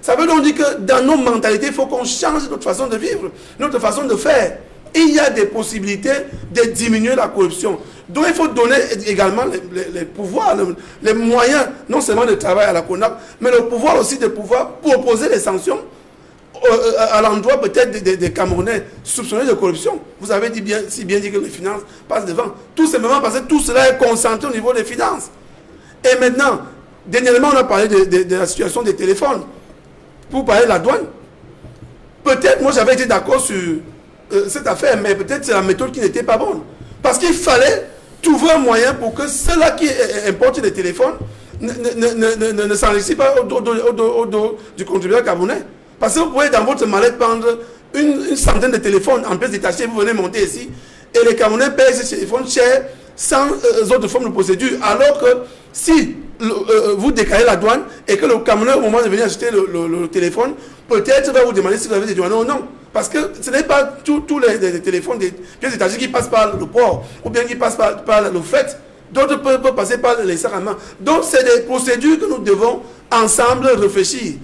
Ça veut donc dire que dans nos mentalités, il faut qu'on change notre façon de vivre, notre façon de faire. Il y a des possibilités de diminuer la corruption. Donc il faut donner également les pouvoirs, les moyens, non seulement de travail à la CONAC, mais le pouvoir aussi de pouvoir proposer des sanctions à l'endroit peut-être des Camerounais soupçonnés de corruption. Vous avez dit si bien dit que les finances passent devant. Tout simplement parce que tout cela est concentré au niveau des finances. Et maintenant, dernièrement, on a parlé de la situation des téléphones. Pour parler de la douane. Peut-être, moi j'avais été d'accord sur cette affaire, mais peut-être c'est la méthode qui n'était pas bonne. Parce qu'il fallait trouver un moyen pour que ceux-là qui importent des téléphones ne s'enrichissent pas au dos du contribuable camerounais. Parce que vous pouvez dans votre mallette prendre une centaine de téléphones en pièces détachées, vous venez monter ici, et les Camerounais payent ces téléphones chers sans autres formes de procédure. Alors que si vous déclarez la douane et que le Camerounais, au moment de venir acheter le téléphone, peut-être va vous demander si vous avez des douanes ou non. Parce que ce n'est pas tous les téléphones, des pièces détachées qui passent par le port ou bien qui passent par le fret. D'autres peuvent passer par les sacs à main. Donc, c'est des procédures que nous devons ensemble réfléchir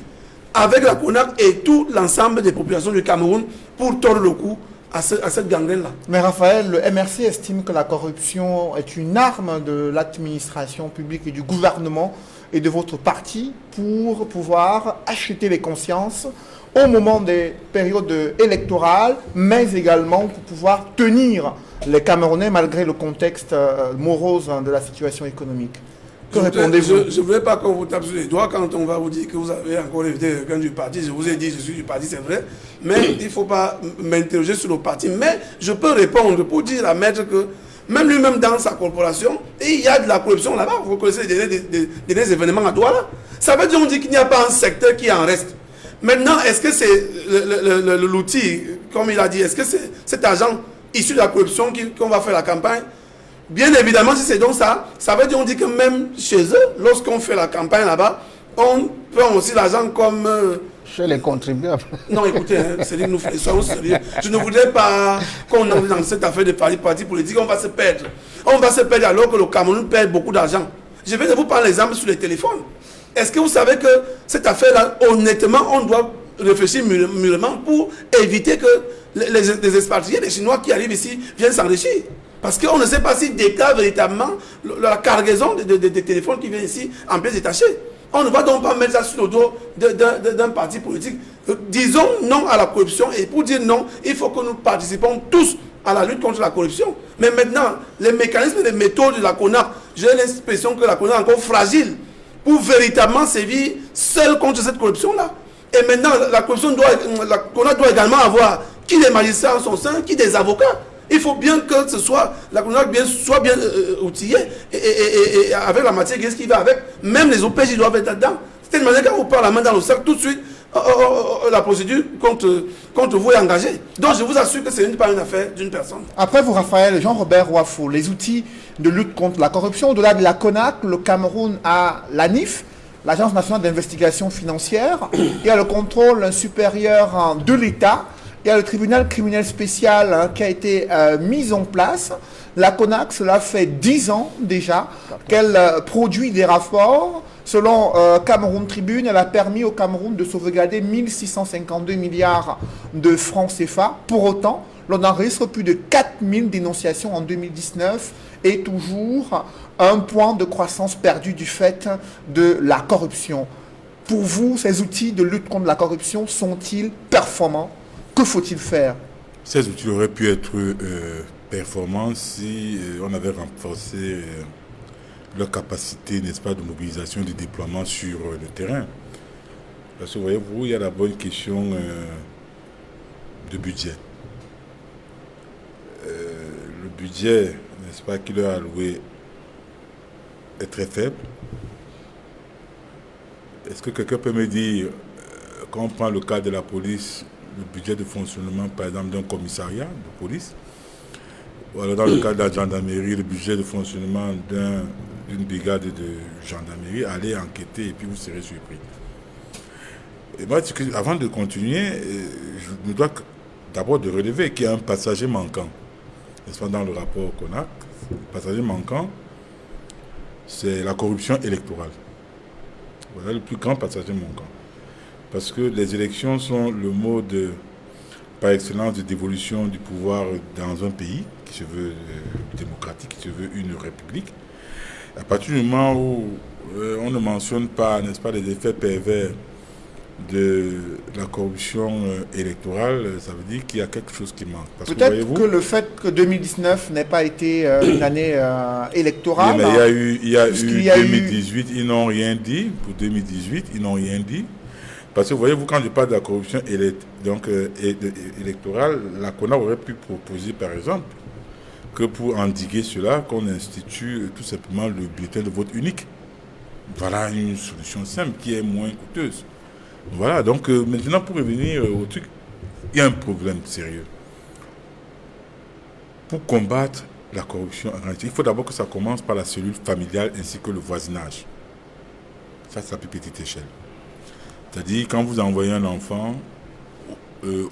avec la CONAC et tout l'ensemble des populations du Cameroun pour tordre le cou à cette gangrène-là. Mais Raphaël, le MRC estime que la corruption est une arme de l'administration publique et du gouvernement et de votre parti pour pouvoir acheter les consciences au moment des périodes électorales, mais également pour pouvoir tenir les Camerounais malgré le contexte morose de la situation économique. Que répondez-vous? Je ne voulais pas qu'on vous tape sur les doigts quand on va vous dire que vous avez encore invité quelqu'un du parti. Je vous ai dit, je suis du parti, c'est vrai. Mais il ne faut pas m'interroger sur le parti. Mais je peux répondre pour dire à Maître que même lui-même dans sa corporation, il y a de la corruption là-bas. Vous connaissez les derniers événements à Douala. Ça veut dire qu'on dit qu'il n'y a pas un secteur qui en reste. Maintenant, est-ce que c'est l'outil, comme il a dit, est-ce que c'est cet argent issu de la corruption qu'on va faire la campagne? Bien évidemment, si c'est donc ça, ça veut dire qu'on dit que même chez eux, lorsqu'on fait la campagne là-bas, on prend aussi l'argent comme... Chez les contribuables. Non, écoutez, c'est dit que nous faisons sérieux. Je ne voudrais pas qu'on entre dans cette affaire de parti politique, on va se perdre. On va se perdre alors que le Cameroun perd beaucoup d'argent. Je vais vous prendre l'exemple sur les téléphones. Est-ce que vous savez que cette affaire-là, honnêtement, on doit réfléchir mûrement pour éviter que les expatriés, les Chinois qui arrivent ici, viennent s'enrichir? Parce qu'on ne sait pas s'ils déclarent véritablement la cargaison des téléphones qui viennent ici en pièces détachées. On ne va donc pas mettre ça sur le dos d'un parti politique. Disons non à la corruption, et pour dire non, il faut que nous participons tous à la lutte contre la corruption. Mais maintenant, les mécanismes et les méthodes de la CONAC, j'ai l'impression que la CONAC est encore fragile pour véritablement sévir seule contre cette corruption-là. Et maintenant, la CONAC doit également avoir qui des magistrats en son sein, qui des avocats. Il faut bien que ce soit, la CONAC soit bien outillée et avec la matière grise qui va avec. Même les OPJ doivent être là-dedans. C'est une manière quand vous parlez la main dans le sac, tout de suite, la procédure contre vous est engagée. Donc je vous assure que ce n'est pas une affaire d'une personne. Après vous, Raphaël, Jean-Robert Ouafou, les outils de lutte contre la corruption, au-delà de la CONAC, le Cameroun a l'ANIF, l'Agence nationale d'investigation financière, il y a le contrôle supérieur de l'État, il y a le tribunal criminel spécial qui a été mis en place. La CONAC, cela fait 10 ans déjà qu'elle produit des rapports. Selon Cameroun Tribune, elle a permis au Cameroun de sauvegarder 1652 milliards de francs CFA. Pour autant, l'on enregistre plus de 4000 dénonciations en 2019 et toujours un point de croissance perdu du fait de la corruption. Pour vous, ces outils de lutte contre la corruption sont-ils performants? Que faut-il faire? Ces outils auraient pu être performants si on avait renforcé leur capacité, n'est-ce pas, de mobilisation et de déploiement sur le terrain. Parce que voyez-vous, il y a la bonne question de budget. Le budget, n'est-ce pas, qui leur est alloué est très faible. Est-ce que quelqu'un peut me dire, quand on prend le cas de la police, le budget de fonctionnement, par exemple, d'un commissariat de police, ou alors dans le cas de la gendarmerie, le budget de fonctionnement d'une brigade de gendarmerie, allez enquêter et puis vous serez surpris. Et moi, avant de continuer, je me dois d'abord de relever qu'il y a un passager manquant. N'est-ce pas, dans le rapport CONAC, le passager manquant, c'est la corruption électorale. Voilà le plus grand passager manquant. Parce que les élections sont le mode par excellence de dévolution du pouvoir dans un pays qui se veut démocratique, qui se veut une république. À partir du moment où on ne mentionne pas, n'est-ce pas, les effets pervers de la corruption électorale, ça veut dire qu'il y a quelque chose qui manque. Peut-être que le fait que 2019 n'ait pas été une année électorale... Oui, mais il y a eu 2018, ils n'ont rien dit. Pour 2018, ils n'ont rien dit. Parce que voyez-vous, quand je parle de la corruption électorale, la CONAC aurait pu proposer, par exemple, que pour endiguer cela, qu'on institue tout simplement le bulletin de vote unique. Voilà une solution simple qui est moins coûteuse. Voilà, donc maintenant pour revenir au truc, il y a un problème sérieux. Pour combattre la corruption, il faut d'abord que ça commence par la cellule familiale ainsi que le voisinage. Ça, c'est la plus petite échelle. C'est-à-dire, quand vous envoyez un enfant,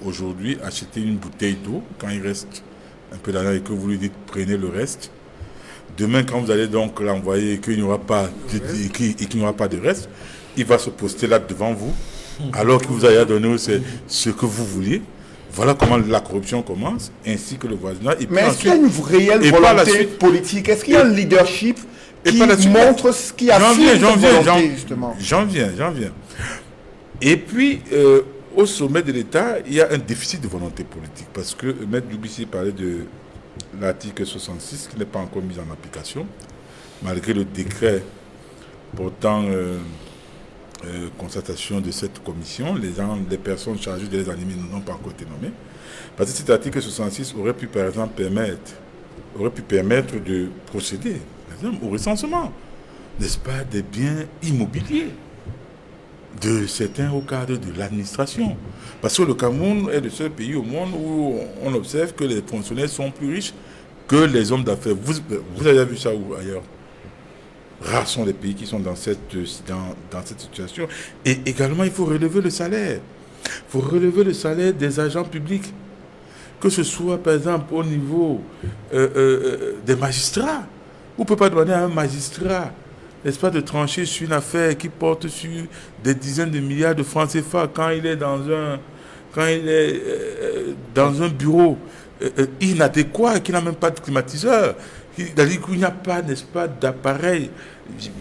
aujourd'hui, acheter une bouteille d'eau, quand il reste un peu d'argent et que vous lui dites prenez le reste, demain, quand vous allez donc l'envoyer et qu'il n'y aura pas de reste, il va se poster là devant vous, alors que vous avez donné ce que vous vouliez. Voilà comment la corruption commence, ainsi que le voisinage. Mais est-ce qu'il y a une réelle volonté politique? Est-ce qu'il y a un leadership qui montre ce qui a fait cette volonté, justement? J'en viens. Et puis, au sommet de l'État, il y a un déficit de volonté politique. Parce que M. Djoubissi parlait de l'article 66 qui n'est pas encore mis en application, malgré le décret portant constatation de cette commission. Les personnes chargées de les animer n'ont pas encore été nommées. Parce que cet article 66 aurait pu, par exemple, permettre de procéder, par exemple, au recensement, n'est-ce pas, des biens immobiliers de certains hauts cadres de l'administration. Parce que le Cameroun est le seul pays au monde où on observe que les fonctionnaires sont plus riches que les hommes d'affaires. Vous avez vu ça où ailleurs? Rares sont les pays qui sont dans cette situation. Et également, il faut relever le salaire. Il faut relever le salaire des agents publics. Que ce soit, par exemple, au niveau des magistrats. Vous ne pouvez pas demander à un magistrat, n'est-ce pas, de trancher sur une affaire qui porte sur des dizaines de milliards de francs CFA quand il est dans un bureau inadéquat et qui n'a même pas de climatiseur. C'est-à-dire qu'il n'y a pas, n'est-ce pas, d'appareil,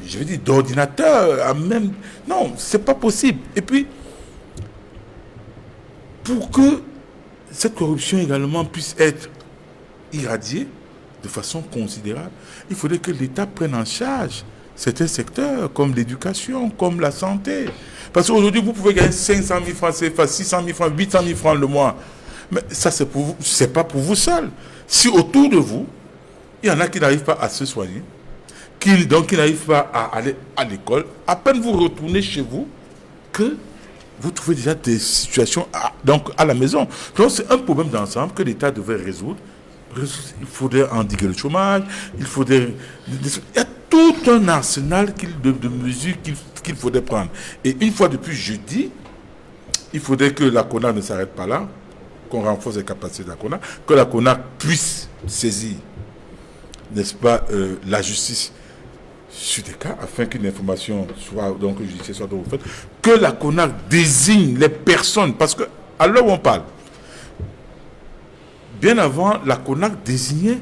je veux dire, d'ordinateur, même... Non, c'est pas possible. Et puis, pour que cette corruption également puisse être irradiée de façon considérable, il faudrait que l'État prenne en charge certains secteurs, comme l'éducation, comme la santé. Parce qu'aujourd'hui, vous pouvez gagner 500 000 francs CFA, 600 000 francs, 800 000 francs le mois. Mais ça, c'est pour vous, c'est pas pour vous seul. Si autour de vous, il y en a qui n'arrivent pas à se soigner, qui n'arrivent pas à aller à l'école, à peine vous retournez chez vous, que vous trouvez déjà des situations à la maison. Donc c'est un problème d'ensemble que l'État devrait résoudre. Il faudrait endiguer le chômage, il y a tout un arsenal de mesures qu'il faudrait prendre. Et une fois de plus, je dis, il faudrait que la CONAC ne s'arrête pas là, qu'on renforce les capacités de la CONAC, que la CONAC puisse saisir, n'est-ce pas, la justice sur des cas, afin qu'une information soit judiciaire soit donc faite, que la CONAC désigne les personnes, parce que à l'heure où on parle, bien avant, la CONAC désignait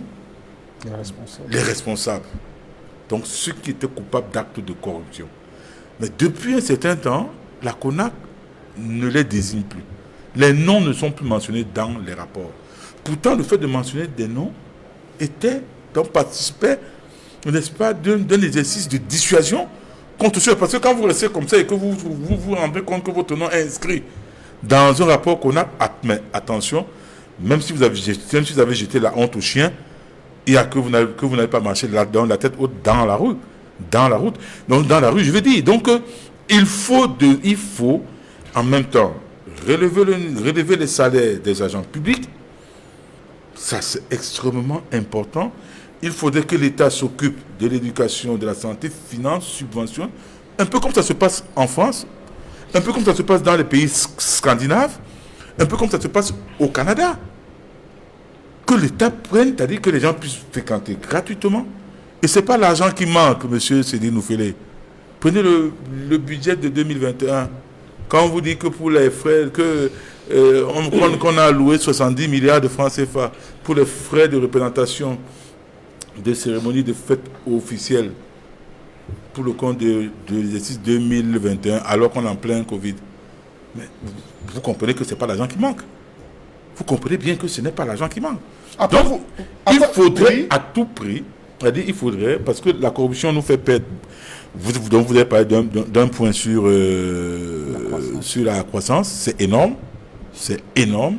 les responsables. Donc ceux qui étaient coupables d'actes de corruption. Mais depuis un certain temps, la CONAC ne les désigne plus. Les noms ne sont plus mentionnés dans les rapports. Pourtant, le fait de mentionner des noms participait, n'est-ce pas, d'un exercice de dissuasion contre ceux. Parce que quand vous restez comme ça et que vous vous rendez compte que votre nom est inscrit dans un rapport CONAC, mais attention, même si vous avez jeté la honte au chien, il y a que vous n'avez pas marché là-dedans, la tête haute dans la route. Donc dans la rue, je veux dire. Donc il faut en même temps relever les salaires des agents publics. Ça, c'est extrêmement important. Il faudrait que l'État s'occupe de l'éducation, de la santé, finance, subventionne, un peu comme ça se passe en France. un peu comme ça se passe dans les pays scandinaves, un peu comme ça se passe au Canada. Que l'État prenne, c'est-à-dire que les gens puissent fréquenter gratuitement. Et ce n'est pas l'argent qui manque, monsieur Sédine Noufélé. Prenez le budget de 2021. Quand on vous dit que pour les frais, qu'on a alloué 70 milliards de francs CFA pour les frais de représentation des cérémonies de fêtes officielles pour le compte de l'exercice 2021, alors qu'on est en plein Covid. Mais vous comprenez que ce n'est pas l'argent qui manque. Vous comprenez bien que ce n'est pas l'argent qui manque. Donc, il faudrait à tout prix, c'est-à-dire il faudrait, parce que la corruption nous fait perdre. Donc vous avez parlé d'un point sur la croissance, c'est énorme. C'est énorme.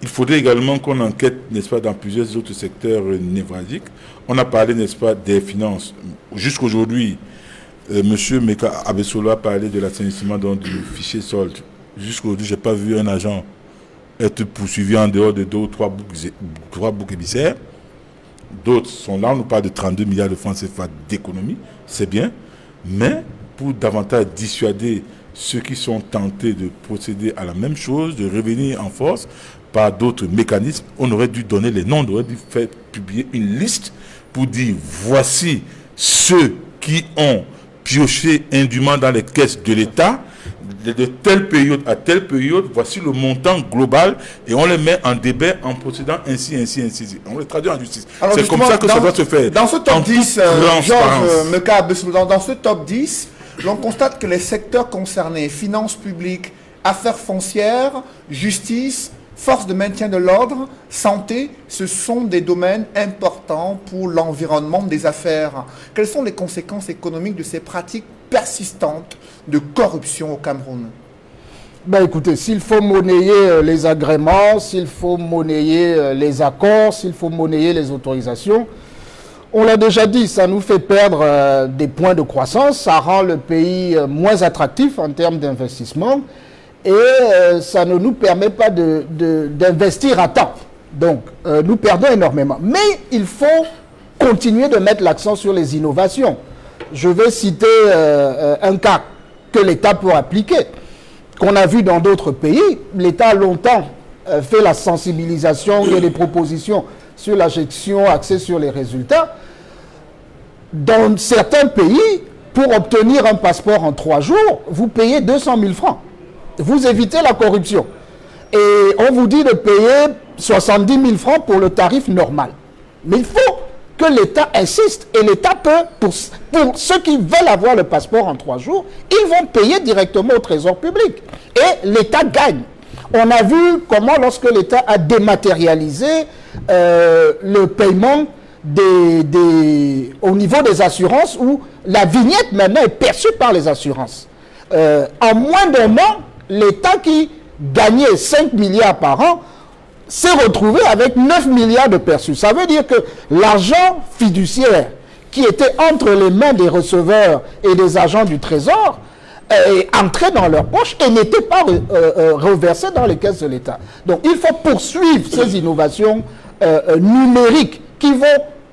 Il faudrait également qu'on enquête, n'est-ce pas, dans plusieurs autres secteurs névralgiques. On a parlé, n'est-ce pas, des finances. Jusqu'aujourd'hui, M. Meka Abesolo a parlé de l'assainissement du fichier solde. Jusqu'aujourd'hui, je n'ai pas vu un agent être poursuivi en dehors de 2 ou 3 boucs émissaires. D'autres sont là, on nous parle de 32 milliards de francs CFA d'économie, c'est bien, mais pour davantage dissuader ceux qui sont tentés de procéder à la même chose, de revenir en force par d'autres mécanismes, on aurait dû donner les noms, on aurait dû faire publier une liste pour dire voici ceux qui ont pioché indûment dans les caisses de l'État, de telle période à telle période, voici le montant global et on les met en débat en procédant ainsi. On les traduit en justice. C'est comme ça que ça doit se faire. Dans ce top 10, Georges Meka Abesolo, dans ce top 10, l'on constate que les secteurs concernés, finances publiques, affaires foncières, justice, force de maintien de l'ordre, santé, ce sont des domaines importants pour l'environnement des affaires. Quelles sont les conséquences économiques de ces pratiques persistantes de corruption au Cameroun? Ben écoutez, s'il faut monnayer les agréments, s'il faut monnayer les accords, s'il faut monnayer les autorisations, on l'a déjà dit, ça nous fait perdre des points de croissance, ça rend le pays moins attractif en termes d'investissement et ça ne nous permet pas d'investir à temps. Donc, nous perdons énormément. Mais il faut continuer de mettre l'accent sur les innovations. Je vais citer un cas que l'État peut appliquer, qu'on a vu dans d'autres pays. L'État a longtemps fait la sensibilisation, il y a des propositions sur la gestion axée sur les résultats. Dans certains pays, pour obtenir un passeport en 3 jours, vous payez 200 000 francs. Vous évitez la corruption. Et on vous dit de payer 70 000 francs pour le tarif normal. Mais il faut que l'État insiste. Et l'État peut, pour ceux qui veulent avoir le passeport en 3 jours, ils vont payer directement au trésor public. Et l'État gagne. On a vu comment, lorsque l'État a dématérialisé le paiement au niveau des assurances, où la vignette maintenant est perçue par les assurances. En moins d'un an, l'État qui gagnait 5 milliards par an s'est retrouvé avec 9 milliards de perçus. Ça veut dire que l'argent fiduciaire qui était entre les mains des receveurs et des agents du Trésor est entré dans leur poche et n'était pas reversé dans les caisses de l'État. Donc il faut poursuivre ces innovations numériques qui vont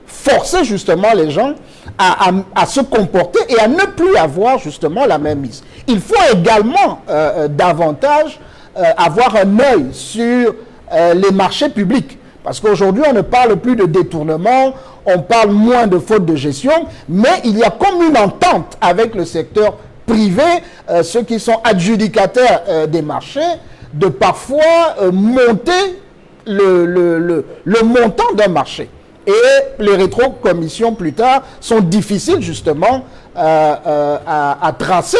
forcer justement les gens à se comporter et à ne plus avoir justement la même mise. Il faut également davantage avoir un œil sur les marchés publics. Parce qu'aujourd'hui, on ne parle plus de détournement, on parle moins de faute de gestion, mais il y a comme une entente avec le secteur privé, ceux qui sont adjudicataires des marchés, de parfois monter le montant d'un marché. Et les rétrocommissions plus tard sont difficiles justement à tracer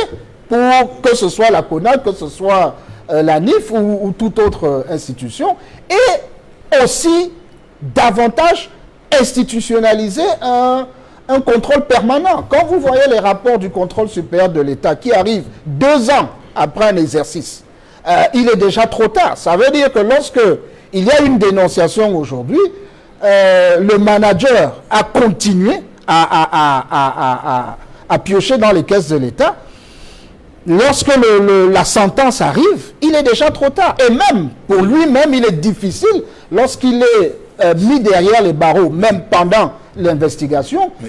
pour que ce soit la CONAC, que ce soit la NIF ou toute autre institution. Et aussi davantage institutionnaliser un contrôle permanent. Quand vous voyez les rapports du contrôle supérieur de l'État qui arrivent 2 ans après un exercice, il est déjà trop tard. Ça veut dire que lorsque il y a une dénonciation aujourd'hui, le manager a continué à piocher dans les caisses de l'État. Lorsque la sentence arrive, il est déjà trop tard. Et même, pour lui-même, il est difficile, lorsqu'il est mis derrière les barreaux, même pendant l'investigation, de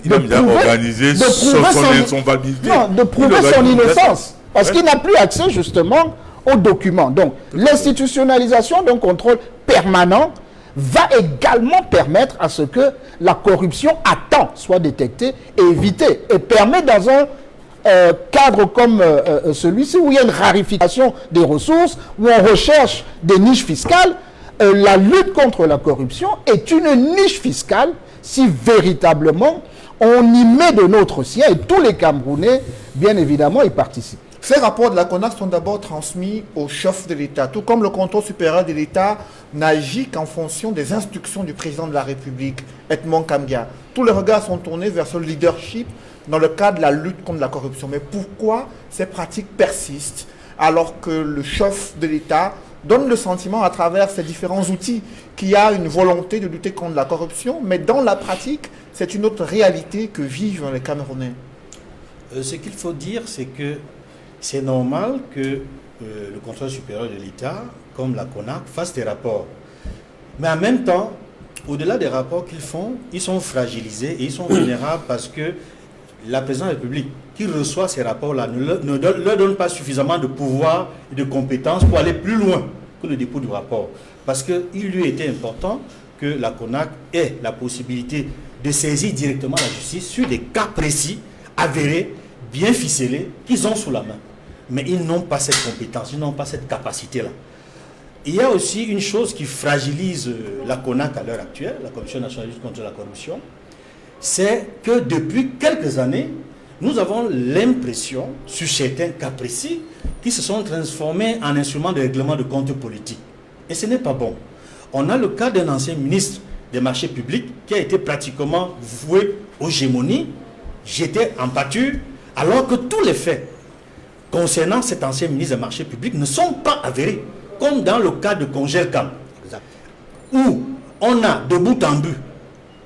prouver son innocence. Parce qu'il n'a plus accès justement aux documents. Donc, l'institutionnalisation d'un contrôle permanent va également permettre à ce que la corruption à temps soit détectée et évitée. Et permet dans un cadre comme celui-ci, où il y a une rarification des ressources, où on recherche des niches fiscales, la lutte contre la corruption est une niche fiscale si véritablement on y met de notre sien, et tous les Camerounais, bien évidemment, y participent. Ces rapports de la CONAC sont d'abord transmis au chef de l'État, tout comme le contrôle supérieur de l'État n'agit qu'en fonction des instructions du président de la République, Edmond Kambia. Tous les regards sont tournés vers ce leadership dans le cadre de la lutte contre la corruption. Mais pourquoi ces pratiques persistent alors que le chef de l'État donne le sentiment à travers ces différents outils qu'il y a une volonté de lutter contre la corruption, mais dans la pratique, c'est une autre réalité que vivent les Camerounais? Ce qu'il faut dire, c'est que c'est normal que le contrôle supérieur de l'État, comme la CONAC, fasse des rapports. Mais en même temps, au-delà des rapports qu'ils font, ils sont fragilisés et ils sont vulnérables parce que la présidente de la République qui reçoit ces rapports-là ne leur donne pas suffisamment de pouvoir et de compétences pour aller plus loin que le dépôt du rapport. Parce qu'il lui était important que la CONAC ait la possibilité de saisir directement la justice sur des cas précis, avérés, bien ficelés, qu'ils ont sous la main. Mais ils n'ont pas cette compétence, ils n'ont pas cette capacité-là. Il y a aussi une chose qui fragilise la CONAC à l'heure actuelle, la Commission nationale de lutte contre la corruption, c'est que depuis quelques années, nous avons l'impression, sur certains cas précis, qui se sont transformés en instruments de règlement de comptes politiques. Et ce n'est pas bon. On a le cas d'un ancien ministre des marchés publics qui a été pratiquement voué aux gémonies, jeté en pâture, alors que tous les faits concernant cet ancien ministre des marchés publics ne sont pas avérés, comme dans le cas de Congelcam, où on a de bout en bout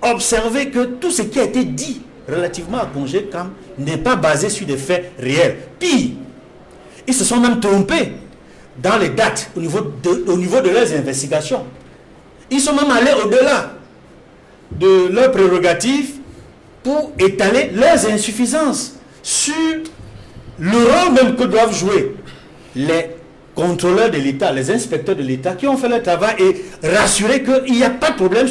observé que tout ce qui a été dit relativement à Congelcam n'est pas basé sur des faits réels. Pire, ils se sont même trompés dans les dates au niveau de leurs investigations. Ils sont même allés au-delà de leurs prérogatives pour étaler leurs insuffisances sur le rôle même que doivent jouer les contrôleurs de l'État, les inspecteurs de l'État qui ont fait leur travail et rassurer qu'il n'y a pas de problème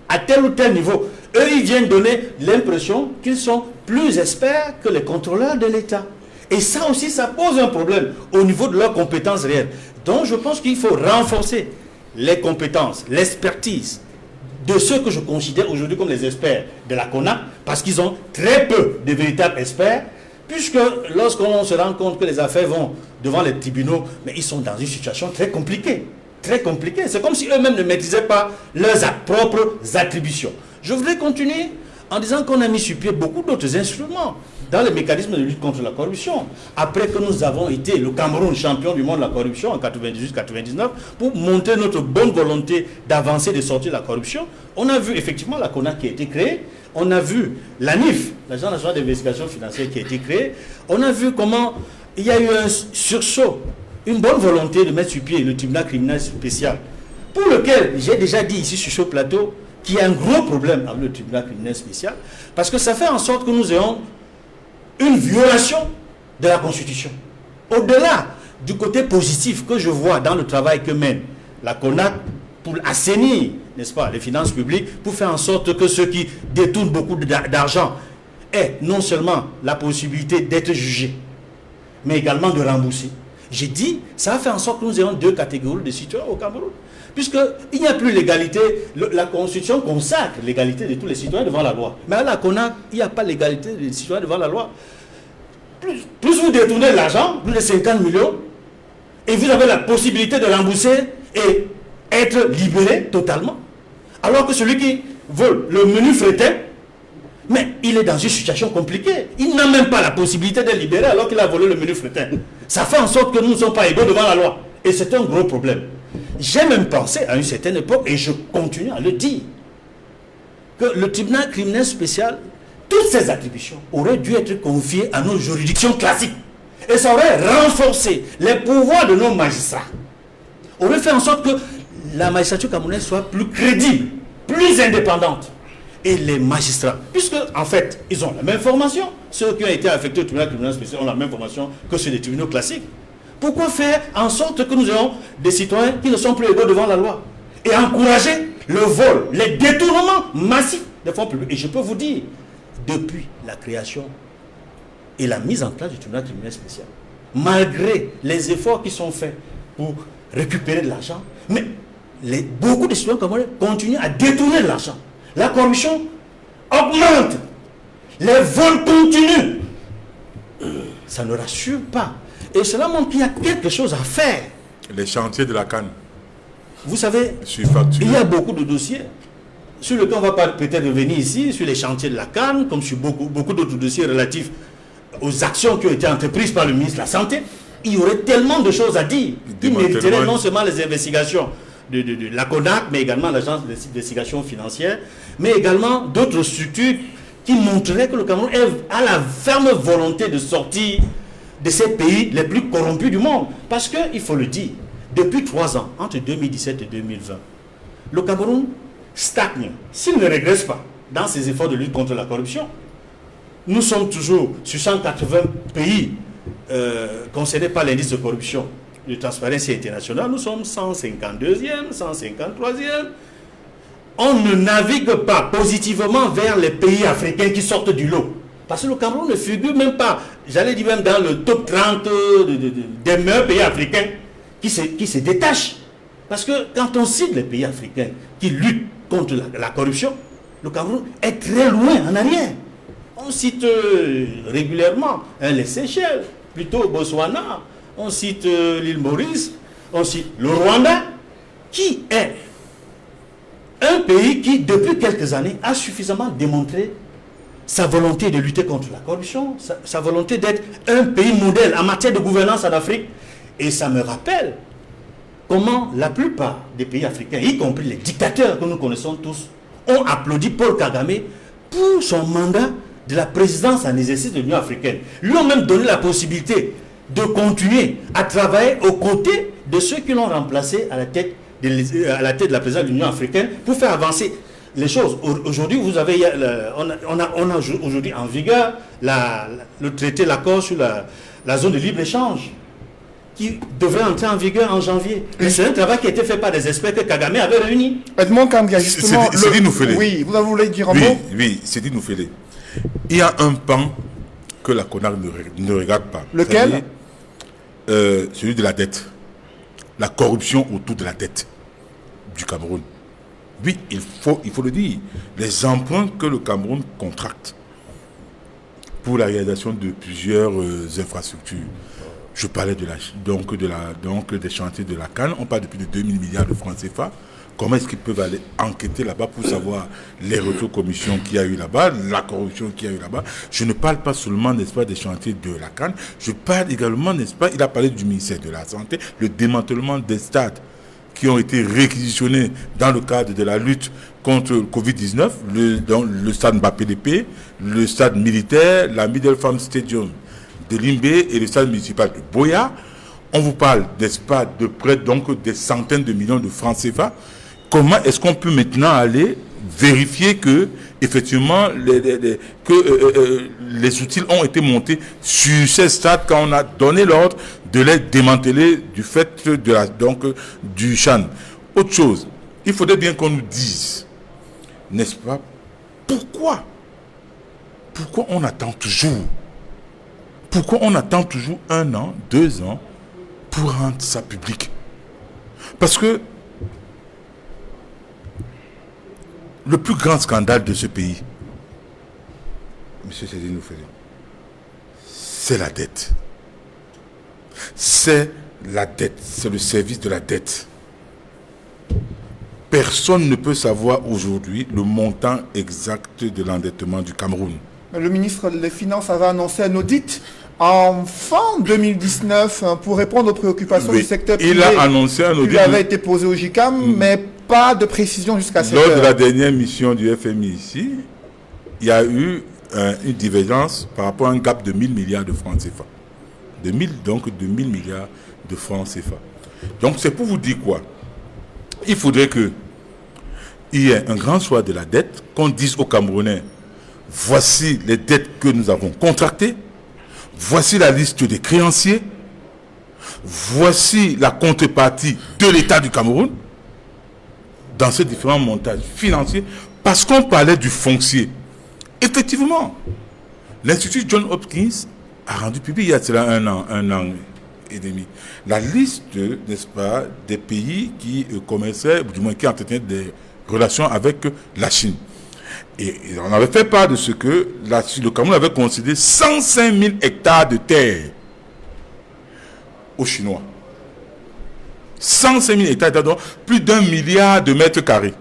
à tel ou tel niveau. Eux, ils viennent donner l'impression qu'ils sont plus experts que les contrôleurs de l'État. Et ça aussi, ça pose un problème au niveau de leurs compétences réelles. Donc, je pense qu'il faut renforcer les compétences, l'expertise de ceux que je considère aujourd'hui comme les experts de la CONAC, parce qu'ils ont très peu de véritables experts, puisque lorsqu'on se rend compte que les affaires vont devant les tribunaux, mais ils sont dans une situation très compliquée. Très compliquée. C'est comme si eux-mêmes ne maîtrisaient pas leurs propres attributions. Je voudrais continuer en disant qu'on a mis sur pied beaucoup d'autres instruments dans les mécanismes de lutte contre la corruption. Après que nous avons été le Cameroun champion du monde de la corruption en 98-99, pour montrer notre bonne volonté d'avancer, de sortir de la corruption, on a vu effectivement la CONAC qui a été créée, on a vu l'ANIF, l'Agence nationale d'investigation financière qui a été créée, on a vu comment il y a eu un sursaut, une bonne volonté de mettre sur pied le tribunal criminel spécial, pour lequel j'ai déjà dit ici sur ce plateau qu'il y a un gros problème avec le tribunal criminel spécial, parce que ça fait en sorte que nous ayons une violation de la Constitution. Au-delà du côté positif que je vois dans le travail que mène la CONAC pour assainir, n'est-ce pas, les finances publiques, pour faire en sorte que ceux qui détournent beaucoup d'argent aient non seulement la possibilité d'être jugés, mais également de rembourser. J'ai dit, ça va faire en sorte que nous ayons deux catégories de citoyens au Cameroun. Puisqu'il n'y a plus l'égalité, la Constitution consacre l'égalité de tous les citoyens devant la loi. Mais à la CONAC, il n'y a pas l'égalité des citoyens devant la loi. Plus vous détournez l'argent, plus de 50 millions, et vous avez la possibilité de rembourser et être libéré totalement. Alors que celui qui vole le menu fretin, mais il est dans une situation compliquée. Il n'a même pas la possibilité d'être libéré alors qu'il a volé le menu fretin. Ça fait en sorte que nous ne sommes pas égaux devant la loi. Et c'est un gros problème. J'ai même pensé à une certaine époque, et je continue à le dire, que le tribunal criminel spécial, toutes ses attributions auraient dû être confiées à nos juridictions classiques. Et ça aurait renforcé les pouvoirs de nos magistrats. Aurait fait en sorte que la magistrature camerounaise soit plus crédible, plus indépendante. Et les magistrats, puisque en fait, ils ont la même formation. Ceux qui ont été affectés au tribunal spécial ont la même formation que ceux des tribunaux classiques. Pourquoi faire en sorte que nous ayons des citoyens qui ne sont plus égaux devant la loi et encourager le vol, les détournements massifs des fonds publics? Et je peux vous dire, depuis la création et la mise en place du tribunal spécial, malgré les efforts qui sont faits pour récupérer de l'argent, mais beaucoup de citoyens camerounais continuent à détourner de l'argent. La corruption augmente. Les vols continuent. Ça ne rassure pas. Et cela montre qu'il y a quelque chose à faire. Les chantiers de la canne. Vous savez, il y a beaucoup de dossiers sur lesquels on ne va pas peut-être revenir ici, sur les chantiers de la canne, comme sur beaucoup d'autres dossiers relatifs aux actions qui ont été entreprises par le ministre de la Santé. Il y aurait tellement de choses à dire qui mériteraient non seulement les investigations de la CONAC, mais également l'agence d'investigation financière, mais également d'autres structures qui montreraient que le Cameroun a la ferme volonté de sortir de ces pays les plus corrompus du monde. Parce qu'il faut le dire, depuis 3 ans, entre 2017 et 2020, le Cameroun stagne. S'il ne régresse pas dans ses efforts de lutte contre la corruption, nous sommes toujours sur 180 pays concernés par l'indice de corruption de Transparency International. Nous sommes 152e, 153e. On ne navigue pas positivement vers les pays africains qui sortent du lot. Parce que le Cameroun ne figure même pas, j'allais dire même dans le top 30 des meilleurs pays africains qui se détachent. Parce que quand on cite les pays africains qui luttent contre la corruption, le Cameroun est très loin en arrière. On cite régulièrement les Seychelles, plutôt Botswana, on cite l'île Maurice, on cite le Rwanda, qui est un pays qui, depuis quelques années, a suffisamment démontré sa volonté de lutter contre la corruption, sa volonté d'être un pays modèle en matière de gouvernance en Afrique. Et ça me rappelle comment la plupart des pays africains, y compris les dictateurs que nous connaissons tous, ont applaudi Paul Kagame pour son mandat de la présidence en exercice de l'Union africaine. Lui ont même donné la possibilité de continuer à travailler aux côtés de ceux qui l'ont remplacé à la tête de la présidence de l'Union africaine pour faire avancer les choses. Aujourd'hui, vous avez, on a aujourd'hui en vigueur le traité, l'accord sur la zone de libre-échange qui devrait entrer en vigueur en janvier. Mais c'est un travail qui a été fait par des experts que Kagame avait réunis. Edmond Kambia, justement... C'est dit nous fêler. Oui, vous voulez dire un mot? Oui, c'est dit nous fêler. Il y a un pan que la CONAC ne regarde pas. Lequel? Celui de la dette. La corruption autour de la dette du Cameroun. Oui, il faut le dire. Les emprunts que le Cameroun contracte pour la réalisation de plusieurs infrastructures. Je parlais des chantiers de la canne. On parle depuis de 2000 milliards de francs CFA. Comment est-ce qu'ils peuvent aller enquêter là-bas pour savoir les retours-commissions qu'il y a eu là-bas, la corruption qu'il y a eu là-bas? Je ne parle pas seulement, n'est-ce pas, des chantiers de la canne. Je parle également, n'est-ce pas, il a parlé du ministère de la Santé, le démantèlement des stades qui ont été réquisitionnés dans le cadre de la lutte contre le Covid-19, le stade Mbappé-Lépé, le stade militaire, la Middle Farm Stadium de Limbé et le stade municipal de Boya. On vous parle, n'est-ce pas, de près donc des centaines de millions de francs CFA. Comment est-ce qu'on peut maintenant aller vérifier que effectivement les outils ont été montés sur ces stades quand on a donné l'ordre de les démanteler du fait du CHAN? Autre chose, il faudrait bien qu'on nous dise, n'est-ce pas, pourquoi on attend toujours? Pourquoi on attend toujours 1 an, 2 ans pour rendre ça public? Parce que le plus grand scandale de ce pays, monsieur Cédine Noufélé, c'est la dette. C'est la dette, c'est le service de la dette. Personne ne peut savoir aujourd'hui le montant exact de l'endettement du Cameroun. Le ministre des Finances avait annoncé un audit en fin 2019 pour répondre aux préoccupations du secteur privé. Il a annoncé un audit qui avait été posé au JICAM, mais pas de précision jusqu'à cette heure. Lors de la dernière mission du FMI ici, il y a eu une divergence par rapport à un gap de 1000 milliards de francs CFA. De 1000 milliards de francs CFA. Donc c'est pour vous dire quoi? Il faudrait qu'il y ait un grand choix de la dette, qu'on dise aux Camerounais, voici les dettes que nous avons contractées, voici la liste des créanciers, voici la contrepartie de l'État du Cameroun dans ces différents montages financiers, parce qu'on parlait du foncier. Effectivement, l'Institut John Hopkins a rendu public il y a cela un an et demi, la liste, n'est-ce pas, des pays qui commerçaient, ou du moins qui entretenaient des relations avec la Chine. Et on avait fait part de ce que le Cameroun avait concédé 105 000 hectares de terre aux Chinois. 105 000 hectares, donc plus d'1 milliard de mètres carrés.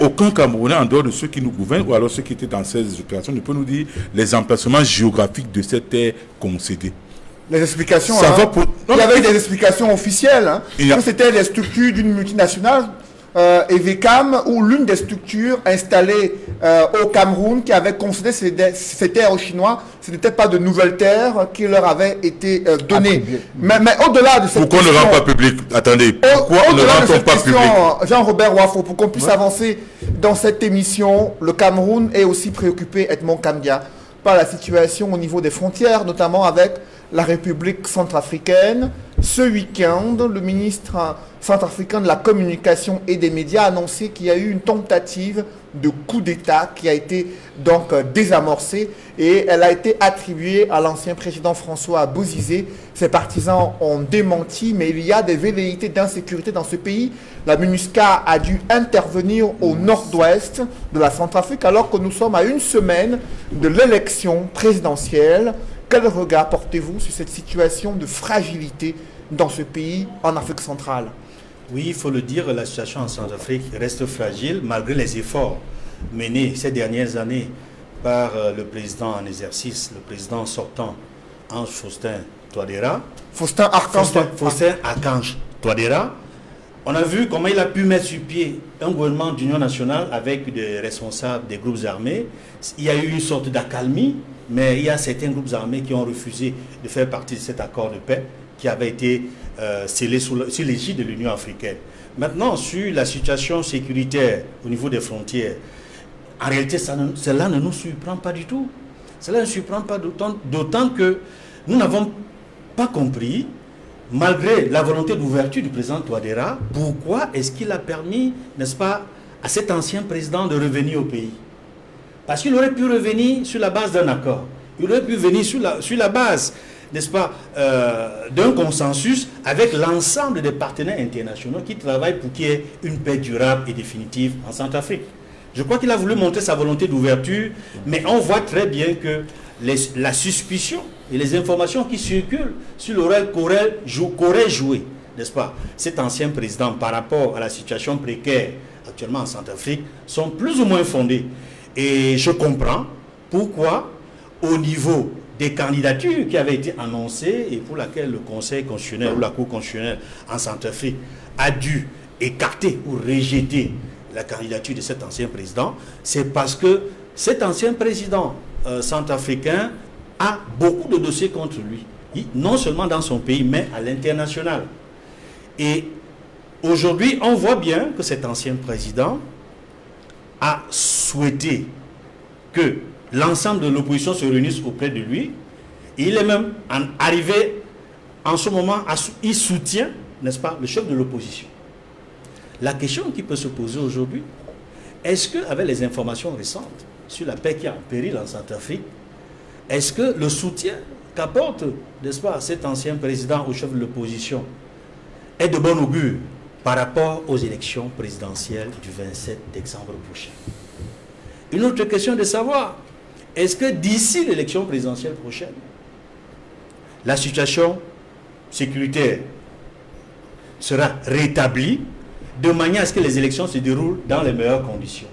Aucun Camerounais, en dehors de ceux qui nous gouvernent, ou alors ceux qui étaient dans ces opérations, ne peut nous dire les emplacements géographiques de cette terre concédée. Les explications, Ça va pour... il y avait des explications officielles, hein, que c'était les structures d'une multinationale, EVCAM, ou l'une des structures installées au Cameroun qui avait concédé ces terres aux Chinois. Ce n'était pas de nouvelles terres qui leur avaient été données. Mais au-delà de cette pourquoi on ne rend pas public? Attendez, pourquoi on ne rend pas public? Jean-Robert Wafo, pour qu'on puisse avancer dans cette émission, le Cameroun est aussi préoccupé, Edmond Kamdia, par la situation au niveau des frontières, notamment avec la République centrafricaine. Ce week-end, le ministre centrafricain de la communication et des médias a annoncé qu'il y a eu une tentative de coup d'État qui a été donc désamorcée et elle a été attribuée à l'ancien président François Bozizé. Ses partisans ont démenti, mais il y a des velléités d'insécurité dans ce pays. La MINUSCA a dû intervenir au nord-ouest de la Centrafrique alors que nous sommes à une semaine de l'élection présidentielle. Quel regard portez-vous sur cette situation de fragilité dans ce pays en Afrique centrale? Oui, il faut le dire, la situation en Centrafrique reste fragile malgré les efforts menés ces dernières années par le président en exercice, le président sortant, Ange Faustin Touadéra. Faustin Archange Touadéra. On a vu comment il a pu mettre sur pied un gouvernement d'union nationale avec des responsables des groupes armés. Il y a eu une sorte d'accalmie, mais il y a certains groupes armés qui ont refusé de faire partie de cet accord de paix qui avait été scellé sur l'égide de l'Union africaine. Maintenant, sur la situation sécuritaire au niveau des frontières, en réalité, cela ne nous surprend pas du tout. Cela ne surprend pas d'autant que nous n'avons pas compris, malgré la volonté d'ouverture du président Touadéra, pourquoi est-ce qu'il a permis, n'est-ce pas, à cet ancien président de revenir au pays. Parce qu'il aurait pu revenir sur la base d'un accord. Il aurait pu venir sur la base, n'est-ce pas, d'un consensus avec l'ensemble des partenaires internationaux qui travaillent pour qu'il y ait une paix durable et définitive en Centrafrique. Je crois qu'il a voulu montrer sa volonté d'ouverture, mais on voit très bien que la suspicion et les informations qui circulent sur le rôle qu'aurait joué, n'est-ce pas, cet ancien président par rapport à la situation précaire actuellement en Centrafrique sont plus ou moins fondées. Et je comprends pourquoi, au niveau des candidatures qui avaient été annoncées et pour laquelle le Conseil constitutionnel ou la Cour constitutionnelle en Centrafrique a dû écarter ou rejeter la candidature de cet ancien président, c'est parce que cet ancien président centrafricain a beaucoup de dossiers contre lui, non seulement dans son pays, mais à l'international. Et aujourd'hui, on voit bien que cet ancien président a souhaité que l'ensemble de l'opposition se réunisse auprès de lui. Et il est même arrivé en ce moment, il soutient, n'est-ce pas, le chef de l'opposition. La question qui peut se poser aujourd'hui, est-ce qu'avec les informations récentes sur la paix qui est en péril en Centrafrique, est-ce que le soutien qu'apporte, n'est-ce pas, cet ancien président au chef de l'opposition est de bon augure par rapport aux élections présidentielles du 27 décembre prochain? Une autre question de savoir, est-ce que d'ici l'élection présidentielle prochaine, la situation sécuritaire sera rétablie de manière à ce que les élections se déroulent dans les meilleures conditions?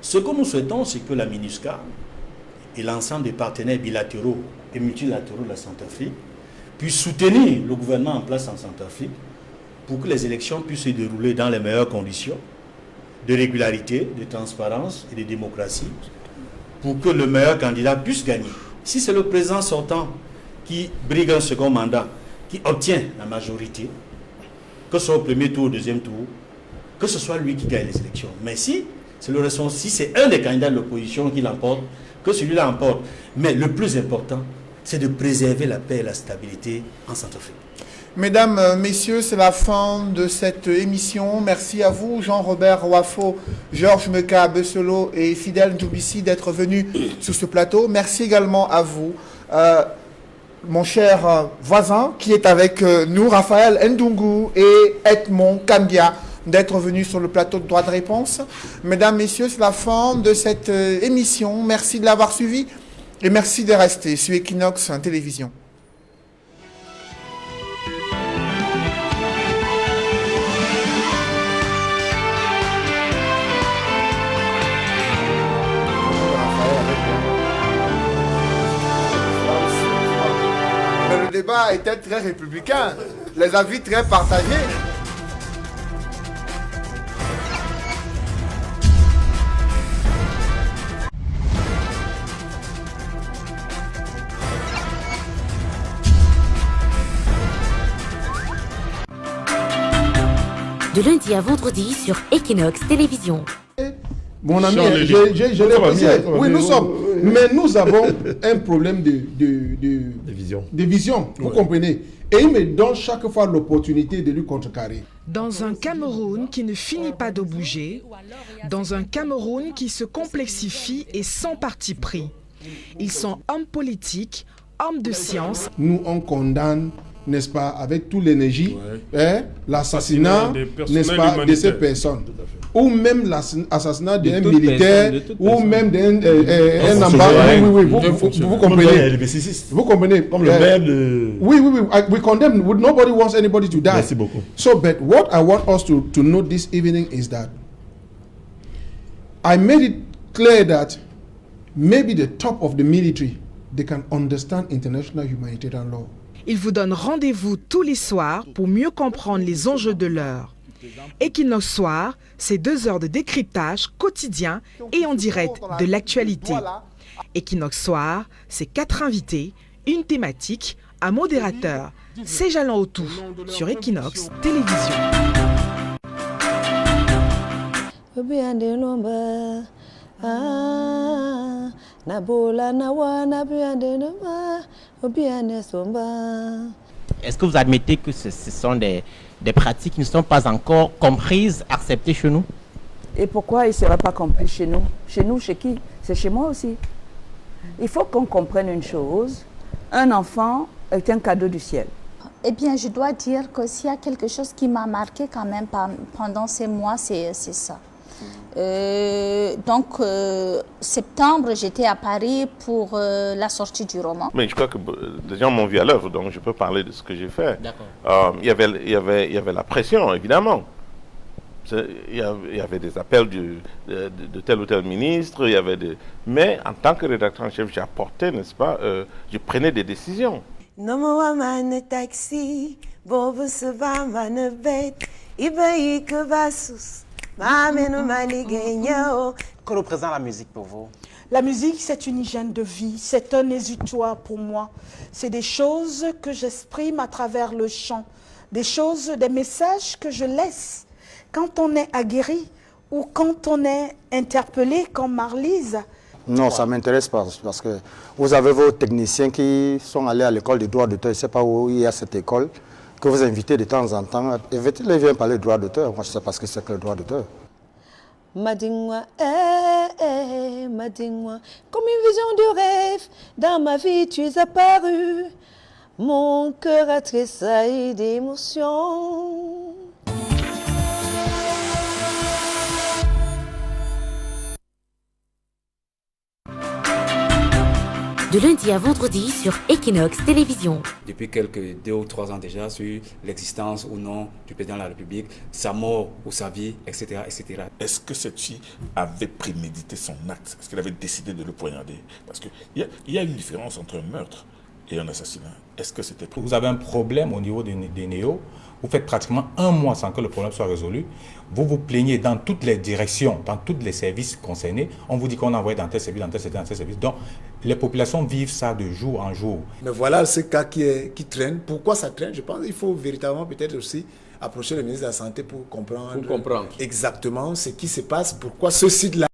Ce que nous souhaitons, c'est que la MINUSCA et l'ensemble des partenaires bilatéraux et multilatéraux de la Centrafrique puissent soutenir le gouvernement en place en Centrafrique pour que les élections puissent se dérouler dans les meilleures conditions de régularité, de transparence et de démocratie, pour que le meilleur candidat puisse gagner. Si c'est le président sortant qui brigue un second mandat, qui obtient la majorité, que ce soit au premier tour ou au deuxième tour, que ce soit lui qui gagne les élections. Mais si c'est le responsable. Si c'est un des candidats de l'opposition qui l'emporte, que celui-là emporte. Mais le plus important, c'est de préserver la paix et la stabilité en Centrafrique. Mesdames, Messieurs, c'est la fin de cette émission. Merci à vous, Jean-Robert Wafo, Georges Meka Besselo et Fidèle Ndjoubissi d'être venus sur ce plateau. Merci également à vous, mon cher voisin qui est avec nous, Raphaël Ndungu et Edmond Kambia, d'être venus sur le plateau de Droit de Réponse. Mesdames, Messieurs, c'est la fin de cette émission. Merci de l'avoir suivi et merci de rester sur Equinox Télévision. Mais le débat était très républicain, les avis très partagés. De lundi à vendredi sur Equinox Télévision. Mon ami, je l'ai pensé. Oui, nous sommes. Mais nous avons un problème de vision. Vous comprenez? Et il me donne chaque fois l'opportunité de lui contrecarrer. Dans un Cameroun qui ne finit pas de bouger, dans un Cameroun qui se complexifie et sans parti pris, ils sont hommes politiques, hommes de science. Nous, on condamne, n'est-ce pas, avec toute l'énergie, l'assassinat, n'est-ce pas, de ces personnes. Ou même l'assassinat d'un militaire, ou même d'un ambassadeur. Oui, vous comprenez. Vous comprenez. Comme le maire de... Oui, we condemn. Nobody wants anybody to die. Merci beaucoup. So, but what I want us to note this evening is that I made it clear that maybe the top of the military, they can understand international humanitarian law. Ils vous donnent rendez-vous tous les soirs pour mieux comprendre les enjeux de l'heure. Equinox Soir, c'est 2 heures de décryptage quotidien et en direct de l'actualité. Equinox Soir, c'est 4 invités, une thématique, un modérateur. C'est Jalan Otou sur Equinox Télévision. Est-ce que vous admettez que ce sont des pratiques qui ne sont pas encore comprises, acceptées chez nous? Et pourquoi il ne seraient pas compris chez nous? Chez nous, chez qui? C'est chez moi aussi. Il faut qu'on comprenne une chose. Un enfant est un cadeau du ciel. Eh bien, je dois dire que s'il y a quelque chose qui m'a marqué quand même pendant ces mois, c'est ça. Donc, septembre, j'étais à Paris pour la sortie du roman. Mais je crois que des gens m'ont vu à l'œuvre, donc je peux parler de ce que j'ai fait. Il y avait la pression, évidemment. Il y avait des appels de tel ou tel ministre, mais en tant que rédacteur en chef, j'apportais, n'est-ce pas, je prenais des décisions. Que représente la musique pour vous? La musique, c'est une hygiène de vie, c'est un exutoire pour moi. C'est des choses que j'exprime à travers le chant, des messages que je laisse quand on est aguerri ou quand on est interpellé comme Marlise. Non, ça ne m'intéresse pas parce que vous avez vos techniciens qui sont allés à l'école de droit d'auteur, je ne sais pas où il y a cette école, que vous invitez de temps en temps. Invitez-les, viens parler de droit d'auteur. Moi, je ne sais pas ce que c'est que le droit d'auteur. Madingwa, Madingwa, comme une vision de rêve, dans ma vie tu es apparu, mon cœur a tressailli d'émotion. De lundi à vendredi sur Equinox Télévision. Depuis quelques 2 ou 3 ans déjà, sur l'existence ou non du président de la République, sa mort ou sa vie, etc. etc. Est-ce que cette fille avait prémédité son acte? Est-ce qu'elle avait décidé de le poignarder? Parce qu'il y a une différence entre un meurtre et un assassinat. Est-ce que c'était prévu? Vous avez un problème au niveau des néos. Vous faites pratiquement 1 mois sans que le problème soit résolu. Vous vous plaignez dans toutes les directions, dans tous les services concernés. On vous dit qu'on a envoyé dans tel service, dans tel service, dans tel service. Donc, les populations vivent ça de jour en jour. Mais voilà ce cas qui traîne. Pourquoi ça traîne? Je pense qu'il faut véritablement peut-être aussi approcher le ministre de la Santé pour comprendre exactement ce qui se passe, pourquoi ce site-là